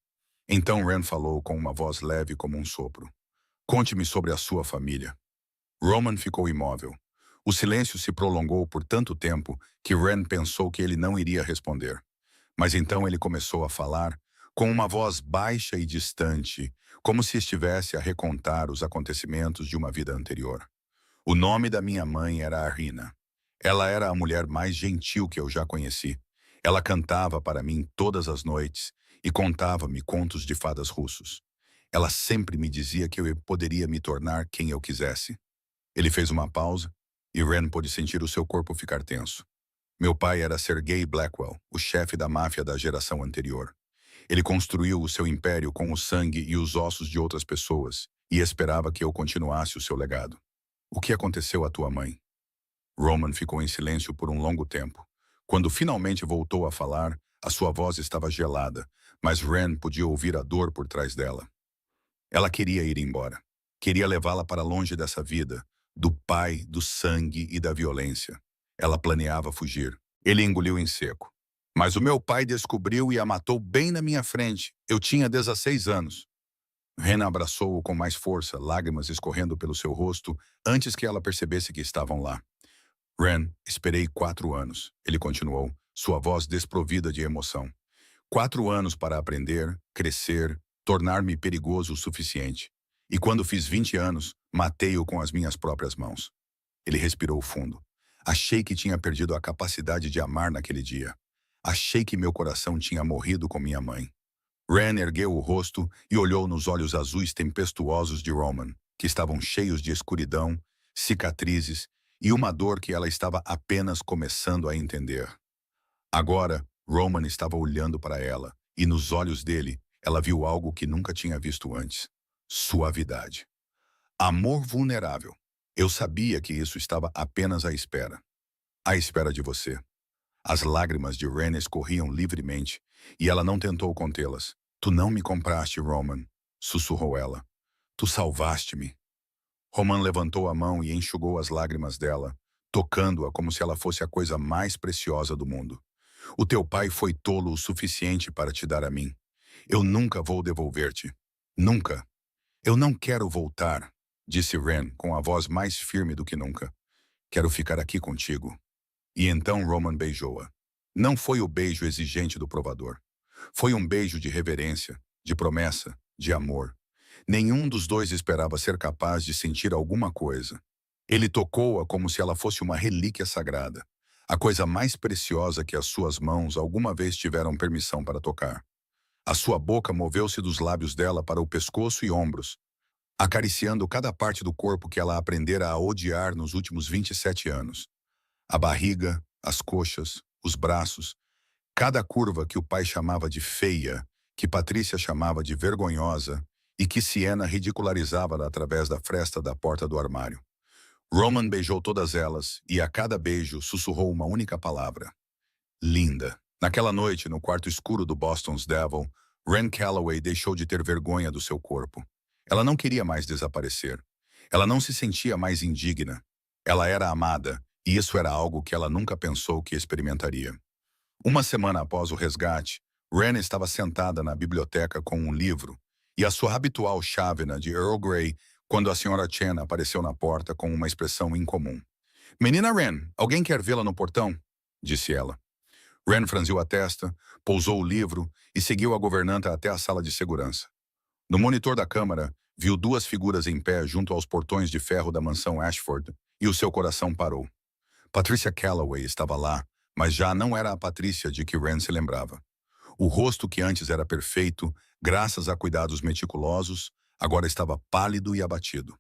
Então Ren falou com uma voz leve como um sopro. Conte-me sobre a sua família. Roman ficou imóvel. O silêncio se prolongou por tanto tempo que Ren pensou que ele não iria responder. Mas então ele começou a falar, com uma voz baixa e distante, como se estivesse a recontar os acontecimentos de uma vida anterior. O nome da minha mãe era Arina. Ela era a mulher mais gentil que eu já conheci. Ela cantava para mim todas as noites e contava-me contos de fadas russos. Ela sempre me dizia que eu poderia me tornar quem eu quisesse. Ele fez uma pausa e Ren pôde sentir o seu corpo ficar tenso. Meu pai era Sergei Blackwell, o chefe da máfia da geração anterior. Ele construiu o seu império com o sangue e os ossos de outras pessoas e esperava que eu continuasse o seu legado. O que aconteceu à tua mãe? Roman ficou em silêncio por um longo tempo. Quando finalmente voltou a falar, a sua voz estava gelada, mas Ren podia ouvir a dor por trás dela. Ela queria ir embora. Queria levá-la para longe dessa vida, do pai, do sangue e da violência. Ela planeava fugir. Ele engoliu em seco. Mas o meu pai descobriu e a matou bem na minha frente. Eu tinha 16 anos. Ren abraçou-o com mais força, lágrimas escorrendo pelo seu rosto, antes que ela percebesse que estavam lá. Ren, esperei 4 anos, ele continuou, sua voz desprovida de emoção. 4 anos para aprender, crescer, tornar-me perigoso o suficiente. E quando fiz 20 anos, matei-o com as minhas próprias mãos. Ele respirou fundo. Achei que tinha perdido a capacidade de amar naquele dia. Achei que meu coração tinha morrido com minha mãe. Ren ergueu o rosto e olhou nos olhos azuis tempestuosos de Roman, que estavam cheios de escuridão, cicatrizes e uma dor que ela estava apenas começando a entender. Agora, Roman estava olhando para ela, e nos olhos dele, ela viu algo que nunca tinha visto antes. Suavidade. Amor vulnerável. Eu sabia que isso estava apenas à espera. À espera de você. As lágrimas de Ren escorriam livremente, e ela não tentou contê-las. Tu não me compraste, Roman, sussurrou ela. Tu salvaste-me. Roman levantou a mão e enxugou as lágrimas dela, tocando-a como se ela fosse a coisa mais preciosa do mundo. O teu pai foi tolo o suficiente para te dar a mim. Eu nunca vou devolver-te. Nunca. Eu não quero voltar, disse Ren com a voz mais firme do que nunca. Quero ficar aqui contigo. E então Roman beijou-a. Não foi o beijo exigente do provador. Foi um beijo de reverência, de promessa, de amor. Nenhum dos dois esperava ser capaz de sentir alguma coisa. Ele tocou-a como se ela fosse uma relíquia sagrada, a coisa mais preciosa que as suas mãos alguma vez tiveram permissão para tocar. A sua boca moveu-se dos lábios dela para o pescoço e ombros, acariciando cada parte do corpo que ela aprendera a odiar nos últimos 27 anos. A barriga, as coxas, os braços, cada curva que o pai chamava de feia, que Patrícia chamava de vergonhosa e que Siena ridicularizava através da fresta da porta do armário. Roman beijou todas elas e a cada beijo sussurrou uma única palavra. Linda. Naquela noite, no quarto escuro do Boston's Devil, Ren Calloway deixou de ter vergonha do seu corpo. Ela não queria mais desaparecer. Ela não se sentia mais indigna. Ela era amada, e isso era algo que ela nunca pensou que experimentaria. Uma semana após o resgate, Ren estava sentada na biblioteca com um livro e a sua habitual chávena de Earl Grey quando a senhora Chen apareceu na porta com uma expressão incomum. "Menina Ren, alguém quer vê-la no portão?" disse ela. Ren franziu a testa, pousou o livro e seguiu a governanta até a sala de segurança. No monitor da câmara, viu 2 figuras em pé junto aos portões de ferro da mansão Ashford e o seu coração parou. Patricia Calloway estava lá, mas já não era a Patrícia de que Ren se lembrava. O rosto que antes era perfeito, graças a cuidados meticulosos, agora estava pálido e abatido.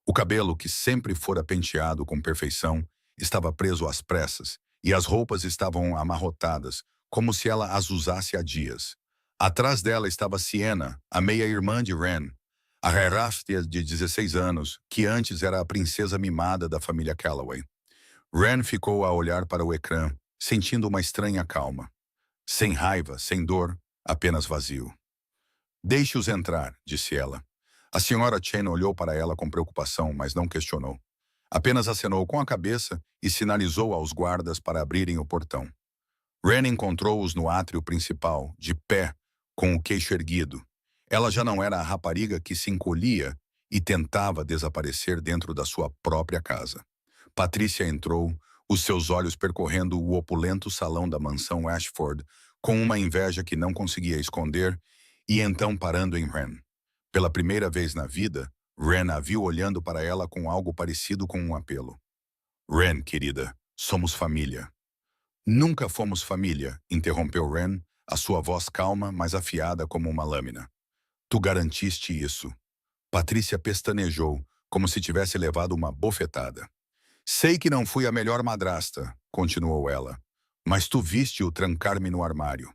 O cabelo, que sempre fora penteado com perfeição, estava preso às pressas, e as roupas estavam amarrotadas, como se ela as usasse há dias. Atrás dela estava Siena, a meia-irmã de Ren, A Herastia de 16 anos, que antes era a princesa mimada da família Calloway. Ren ficou a olhar para o ecrã, sentindo uma estranha calma. Sem raiva, sem dor, apenas vazio. Deixe-os entrar, disse ela. A senhora Chen olhou para ela com preocupação, mas não questionou. Apenas acenou com a cabeça e sinalizou aos guardas para abrirem o portão. Ren encontrou-os no átrio principal, de pé, com o queixo erguido. Ela já não era a rapariga que se encolhia e tentava desaparecer dentro da sua própria casa. Patrícia entrou, os seus olhos percorrendo o opulento salão da mansão Ashford, com uma inveja que não conseguia esconder, e então parando em Ren. Pela primeira vez na vida, Ren a viu olhando para ela com algo parecido com um apelo. Ren, querida, somos família. Nunca fomos família, interrompeu Ren, a sua voz calma, mas afiada como uma lâmina. Tu garantiste isso. Patrícia pestanejou, como se tivesse levado uma bofetada. Sei que não fui a melhor madrasta, continuou ela, mas tu viste-o trancar-me no armário.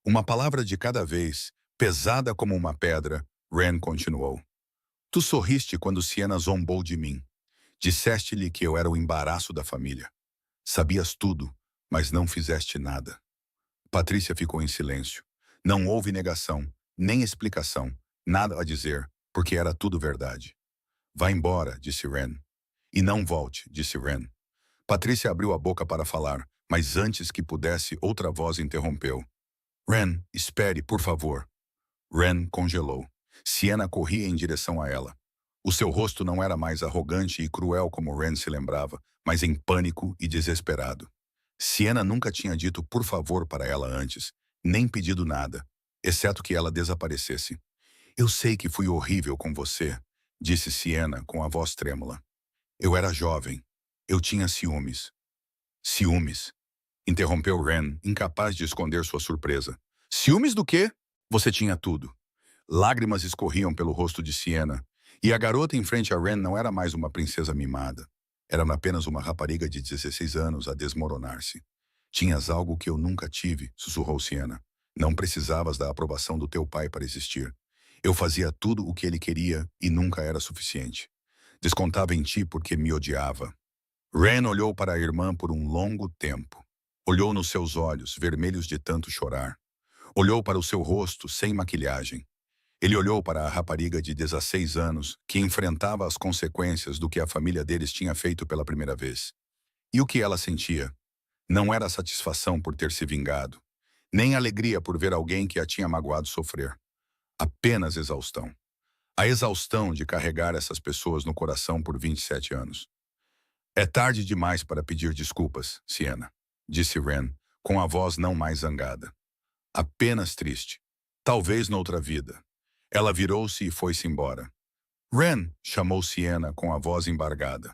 Uma palavra de cada vez, pesada como uma pedra, Ren continuou. Tu sorriste quando Sienna zombou de mim. Disseste-lhe que eu era o embaraço da família. Sabias tudo, mas não fizeste nada. Patrícia ficou em silêncio. Não houve negação, nem explicação, nada a dizer, porque era tudo verdade. Vá embora, disse Ren. E não volte, disse Ren. Patrícia abriu a boca para falar, mas antes que pudesse, outra voz interrompeu. Ren, espere, por favor. Ren congelou. Sienna corria em direção a ela. O seu rosto não era mais arrogante e cruel como Ren se lembrava, mas em pânico e desesperado. Sienna nunca tinha dito por favor para ela antes, nem pedido nada, exceto que ela desaparecesse. Eu sei que fui horrível com você, disse Sienna com a voz trêmula. Eu era jovem. Eu tinha ciúmes. Ciúmes? Interrompeu Ren, incapaz de esconder sua surpresa. Ciúmes do quê? Você tinha tudo. Lágrimas escorriam pelo rosto de Sienna, e a garota em frente a Ren não era mais uma princesa mimada. Era apenas uma rapariga de 16 anos a desmoronar-se. Tinhas algo que eu nunca tive, sussurrou Sienna. Não precisavas da aprovação do teu pai para existir. Eu fazia tudo o que ele queria e nunca era suficiente. Descontava em ti porque me odiava. Ren olhou para a irmã por um longo tempo. Olhou nos seus olhos, vermelhos de tanto chorar. Olhou para o seu rosto, sem maquilhagem. Ele olhou para a rapariga de 16 anos, que enfrentava as consequências do que a família deles tinha feito pela primeira vez. E o que ela sentia? Não era satisfação por ter se vingado, nem alegria por ver alguém que a tinha magoado sofrer. Apenas exaustão. A exaustão de carregar essas pessoas no coração por 27 anos. É tarde demais para pedir desculpas, Sienna, disse Ren, com a voz não mais zangada. Apenas triste. Talvez noutra vida. Ela virou-se e foi-se embora. Ren, chamou Sienna com a voz embargada.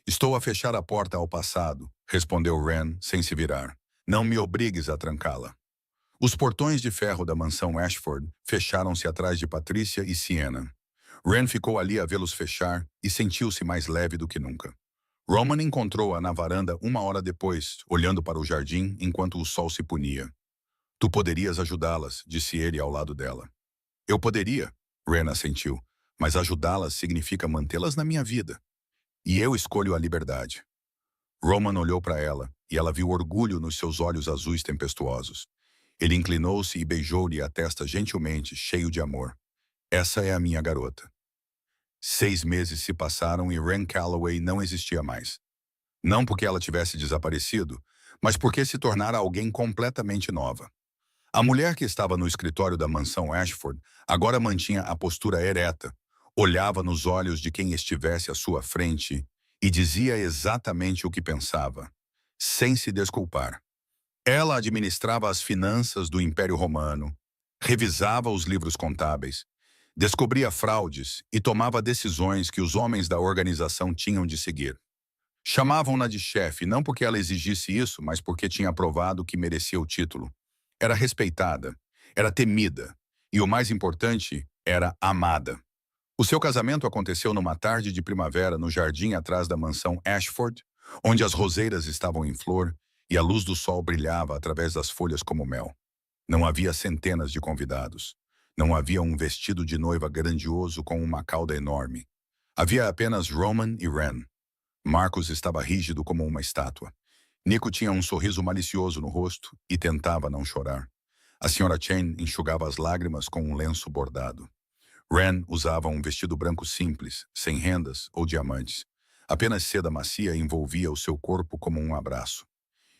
Estou a fechar a porta ao passado, respondeu Ren, sem se virar. Não me obrigues a trancá-la. Os portões de ferro da mansão Ashford fecharam-se atrás de Patrícia e Sienna. Ren ficou ali a vê-los fechar e sentiu-se mais leve do que nunca. Roman encontrou-a na varanda 1 hora depois, olhando para o jardim enquanto o sol se punia. Tu poderias ajudá-las, disse ele ao lado dela. Eu poderia, Ren assentiu, mas ajudá-las significa mantê-las na minha vida. E eu escolho a liberdade. Roman olhou para ela, e ela viu orgulho nos seus olhos azuis tempestuosos. Ele inclinou-se e beijou-lhe a testa gentilmente, cheio de amor. Essa é a minha garota. 6 meses se passaram e Ren Calloway não existia mais. Não porque ela tivesse desaparecido, mas porque se tornara alguém completamente nova. A mulher que estava no escritório da mansão Ashford agora mantinha a postura ereta, olhava nos olhos de quem estivesse à sua frente e dizia exatamente o que pensava, sem se desculpar. Ela administrava as finanças do Império Romano, revisava os livros contábeis, descobria fraudes e tomava decisões que os homens da organização tinham de seguir. Chamavam-na de chefe não porque ela exigisse isso, mas porque tinha provado que merecia o título. Era respeitada, era temida e, o mais importante, era amada. O seu casamento aconteceu numa tarde de primavera no jardim atrás da mansão Ashford, onde as roseiras estavam em flor e a luz do sol brilhava através das folhas como mel. Não havia centenas de convidados. Não havia um vestido de noiva grandioso com uma cauda enorme. Havia apenas Roman e Ren. Marcus estava rígido como uma estátua. Nico tinha um sorriso malicioso no rosto e tentava não chorar. A Sra. Chen enxugava as lágrimas com um lenço bordado. Ren usava um vestido branco simples, sem rendas ou diamantes. Apenas seda macia envolvia o seu corpo como um abraço.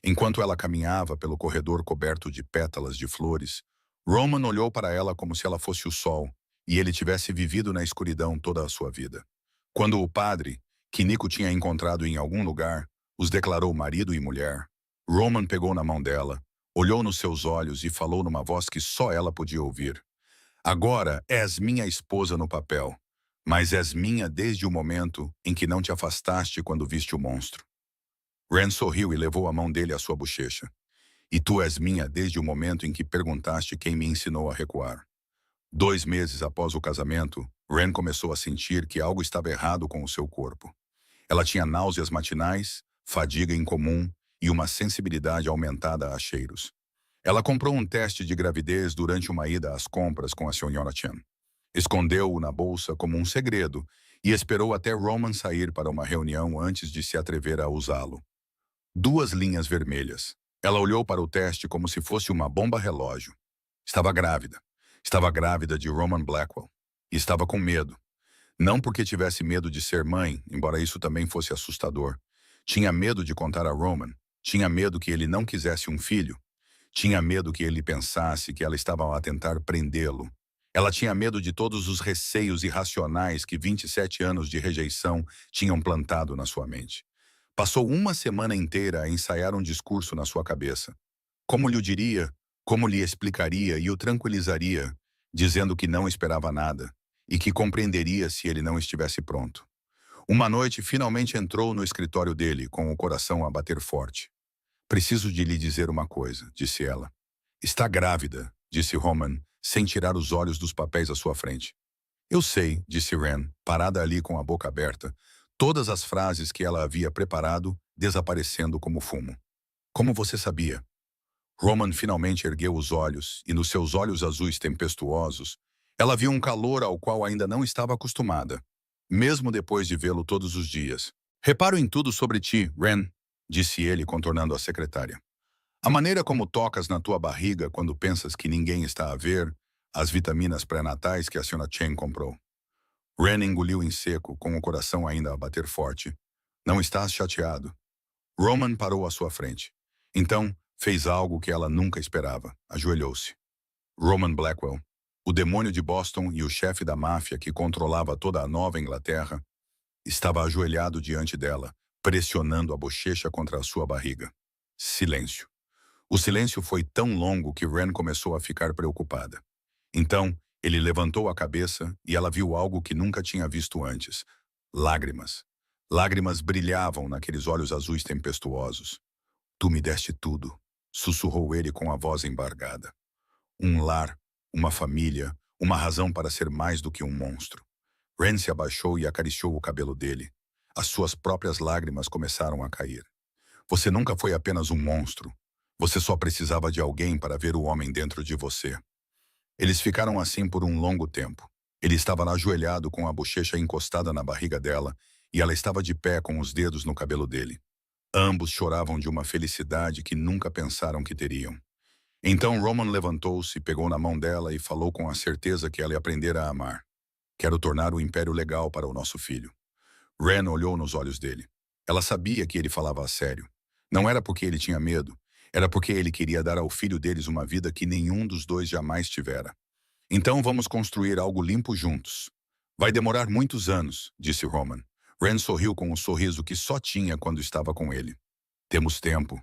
Enquanto ela caminhava pelo corredor coberto de pétalas de flores, Roman olhou para ela como se ela fosse o sol, e ele tivesse vivido na escuridão toda a sua vida. Quando o padre, que Nico tinha encontrado em algum lugar, os declarou marido e mulher, Roman pegou na mão dela, olhou nos seus olhos e falou numa voz que só ela podia ouvir. Agora és minha esposa no papel, mas és minha desde o momento em que não te afastaste quando viste o monstro. Ren sorriu e levou a mão dele à sua bochecha. E tu és minha desde o momento em que perguntaste quem me ensinou a recuar. 2 meses após o casamento, Ren começou a sentir que algo estava errado com o seu corpo. Ela tinha náuseas matinais, fadiga incomum e uma sensibilidade aumentada a cheiros. Ela comprou um teste de gravidez durante uma ida às compras com a Sra. Chen. Escondeu-o na bolsa como um segredo e esperou até Roman sair para uma reunião antes de se atrever a usá-lo. 2 linhas vermelhas. Ela olhou para o teste como se fosse uma bomba relógio. Estava grávida. Estava grávida de Roman Blackwell. E estava com medo. Não porque tivesse medo de ser mãe, embora isso também fosse assustador. Tinha medo de contar a Roman. Tinha medo que ele não quisesse um filho. Tinha medo que ele pensasse que ela estava a tentar prendê-lo. Ela tinha medo de todos os receios irracionais que 27 anos de rejeição tinham plantado na sua mente. Passou uma semana inteira a ensaiar um discurso na sua cabeça. Como lhe o diria, como lhe explicaria e o tranquilizaria, dizendo que não esperava nada e que compreenderia se ele não estivesse pronto. Uma noite, finalmente entrou no escritório dele, com o coração a bater forte. Preciso de lhe dizer uma coisa, disse ela. Está grávida, disse Roman, sem tirar os olhos dos papéis à sua frente. Eu sei, disse Ren, parada ali com a boca aberta, todas as frases que ela havia preparado desaparecendo como fumo. Como você sabia? Roman finalmente ergueu os olhos e nos seus olhos azuis tempestuosos, ela viu um calor ao qual ainda não estava acostumada, mesmo depois de vê-lo todos os dias. Reparo em tudo sobre ti, Ren, disse ele contornando a secretária. A maneira como tocas na tua barriga quando pensas que ninguém está a ver, as vitaminas pré-natais que a Sra. Chen comprou. Ren engoliu em seco, com o coração ainda a bater forte. Não estás chateado? Roman parou à sua frente. Então, fez algo que ela nunca esperava. Ajoelhou-se. Roman Blackwell, o demônio de Boston e o chefe da máfia que controlava toda a Nova Inglaterra, estava ajoelhado diante dela, pressionando a bochecha contra a sua barriga. Silêncio. O silêncio foi tão longo que Ren começou a ficar preocupada. Então, ele levantou a cabeça e ela viu algo que nunca tinha visto antes. Lágrimas. Lágrimas brilhavam naqueles olhos azuis tempestuosos. Tu me deste tudo, sussurrou ele com a voz embargada. Um lar, uma família, uma razão para ser mais do que um monstro. Ren se abaixou e acariciou o cabelo dele. As suas próprias lágrimas começaram a cair. Você nunca foi apenas um monstro. Você só precisava de alguém para ver o homem dentro de você. Eles ficaram assim por um longo tempo. Ele estava ajoelhado com a bochecha encostada na barriga dela e ela estava de pé com os dedos no cabelo dele. Ambos choravam de uma felicidade que nunca pensaram que teriam. Então Roman levantou-se, pegou na mão dela e falou com a certeza que ela ia aprender a amar. Quero tornar o império legal para o nosso filho. Ren olhou nos olhos dele. Ela sabia que ele falava a sério. Não era porque ele tinha medo. Era porque ele queria dar ao filho deles uma vida que nenhum dos dois jamais tivera. Então vamos construir algo limpo juntos. Vai demorar muitos anos, disse Roman. Ren sorriu com um sorriso que só tinha quando estava com ele. Temos tempo.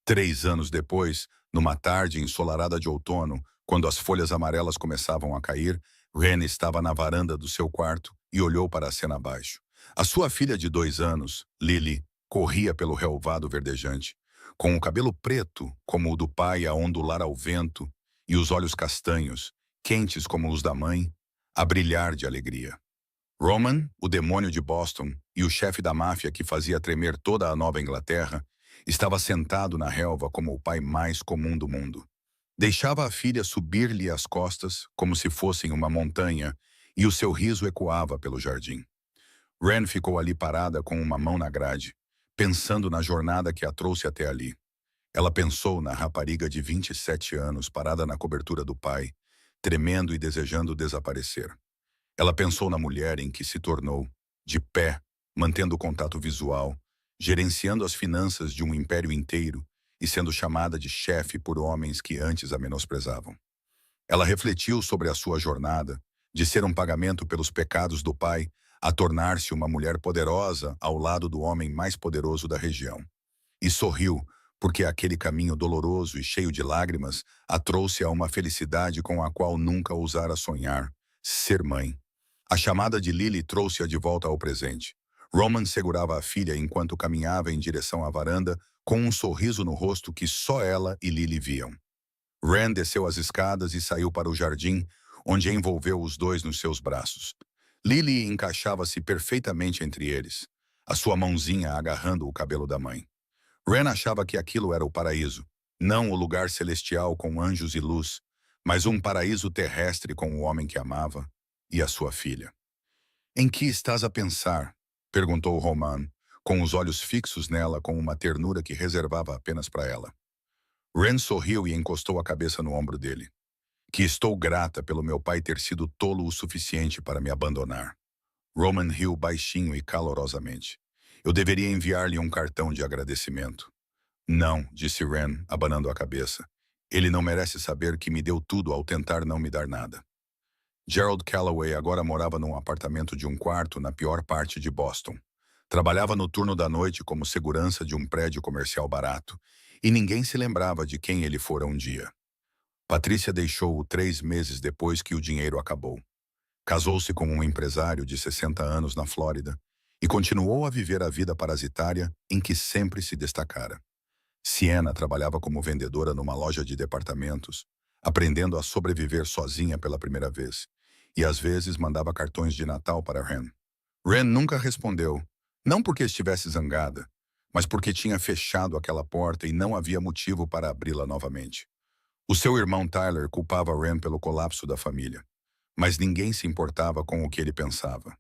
3 anos depois, numa tarde ensolarada de outono, quando as folhas amarelas começavam a cair, Ren estava na varanda do seu quarto e olhou para a cena abaixo. A sua filha de 2 anos, Lily, corria pelo relvado verdejante, com o cabelo preto, como o do pai a ondular ao vento, e os olhos castanhos, quentes como os da mãe, a brilhar de alegria. Roman, o demônio de Boston, e o chefe da máfia que fazia tremer toda a Nova Inglaterra, estava sentado na relva como o pai mais comum do mundo. Deixava a filha subir-lhe as costas, como se fossem uma montanha, e o seu riso ecoava pelo jardim. Wren ficou ali parada com uma mão na grade, pensando na jornada que a trouxe até ali. Ela pensou na rapariga de 27 anos parada na cobertura do pai, tremendo e desejando desaparecer. Ela pensou na mulher em que se tornou, de pé, mantendo o contato visual, gerenciando as finanças de um império inteiro e sendo chamada de chefe por homens que antes a menosprezavam. Ela refletiu sobre a sua jornada, de ser um pagamento pelos pecados do pai, a tornar-se uma mulher poderosa ao lado do homem mais poderoso da região. E sorriu, porque aquele caminho doloroso e cheio de lágrimas a trouxe a uma felicidade com a qual nunca ousara sonhar: ser mãe. A chamada de Lily trouxe-a de volta ao presente. Roman segurava a filha enquanto caminhava em direção à varanda, com um sorriso no rosto que só ela e Lily viam. Wren desceu as escadas e saiu para o jardim, onde envolveu os dois nos seus braços. Lily encaixava-se perfeitamente entre eles, a sua mãozinha agarrando o cabelo da mãe. Wren achava que aquilo era o paraíso, não o lugar celestial com anjos e luz, mas um paraíso terrestre com o homem que amava e a sua filha. "Em que estás a pensar?" perguntou Roman, com os olhos fixos nela com uma ternura que reservava apenas para ela. Wren sorriu e encostou a cabeça no ombro dele. "Que estou grata pelo meu pai ter sido tolo o suficiente para me abandonar." Roman riu baixinho e calorosamente. "Eu deveria enviar-lhe um cartão de agradecimento." "Não", disse Wren, abanando a cabeça. "Ele não merece saber que me deu tudo ao tentar não me dar nada." Gerald Calloway agora morava num apartamento de um quarto na pior parte de Boston. Trabalhava no turno da noite como segurança de um prédio comercial barato, e ninguém se lembrava de quem ele fora um dia. Patrícia deixou-o 3 meses depois que o dinheiro acabou. Casou-se com um empresário de 60 anos na Flórida e continuou a viver a vida parasitária em que sempre se destacara. Sienna trabalhava como vendedora numa loja de departamentos, aprendendo a sobreviver sozinha pela primeira vez, e às vezes mandava cartões de Natal para Wren. Wren nunca respondeu, não porque estivesse zangada, mas porque tinha fechado aquela porta e não havia motivo para abri-la novamente. O seu irmão Tyler culpava Wren pelo colapso da família, mas ninguém se importava com o que ele pensava.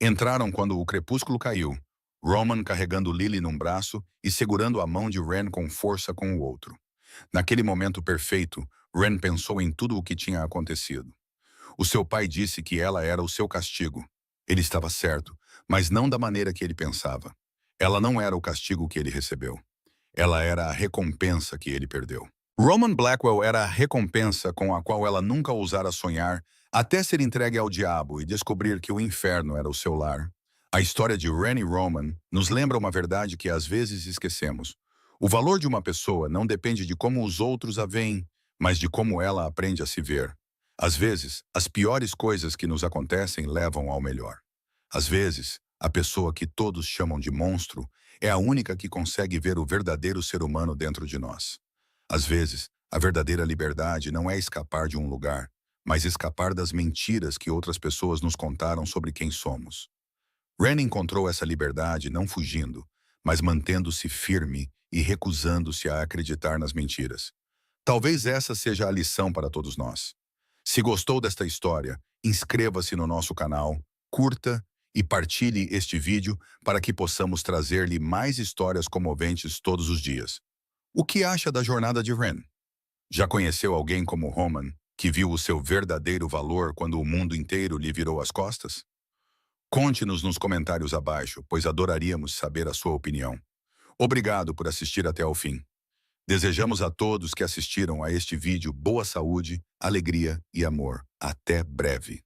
Entraram quando o crepúsculo caiu, Roman carregando Lily num braço e segurando a mão de Wren com força com o outro. Naquele momento perfeito, Wren pensou em tudo o que tinha acontecido. O seu pai disse que ela era o seu castigo. Ele estava certo, mas não da maneira que ele pensava. Ela não era o castigo que ele recebeu. Ela era a recompensa que ele perdeu. Roman Blackwell era a recompensa com a qual ela nunca ousara sonhar, até ser entregue ao diabo e descobrir que o inferno era o seu lar. A história de Wren e Roman nos lembra uma verdade que às vezes esquecemos. O valor de uma pessoa não depende de como os outros a veem, mas de como ela aprende a se ver. Às vezes, as piores coisas que nos acontecem levam ao melhor. Às vezes, a pessoa que todos chamam de monstro é a única que consegue ver o verdadeiro ser humano dentro de nós. Às vezes, a verdadeira liberdade não é escapar de um lugar, mas escapar das mentiras que outras pessoas nos contaram sobre quem somos. Wren encontrou essa liberdade não fugindo, mas mantendo-se firme e recusando-se a acreditar nas mentiras. Talvez essa seja a lição para todos nós. Se gostou desta história, inscreva-se no nosso canal, curta e partilhe este vídeo para que possamos trazer-lhe mais histórias comoventes todos os dias. O que acha da jornada de Wren? Já conheceu alguém como Roman, que viu o seu verdadeiro valor quando o mundo inteiro lhe virou as costas? Conte-nos nos comentários abaixo, pois adoraríamos saber a sua opinião. Obrigado por assistir até ao fim. Desejamos a todos que assistiram a este vídeo boa saúde, alegria e amor. Até breve.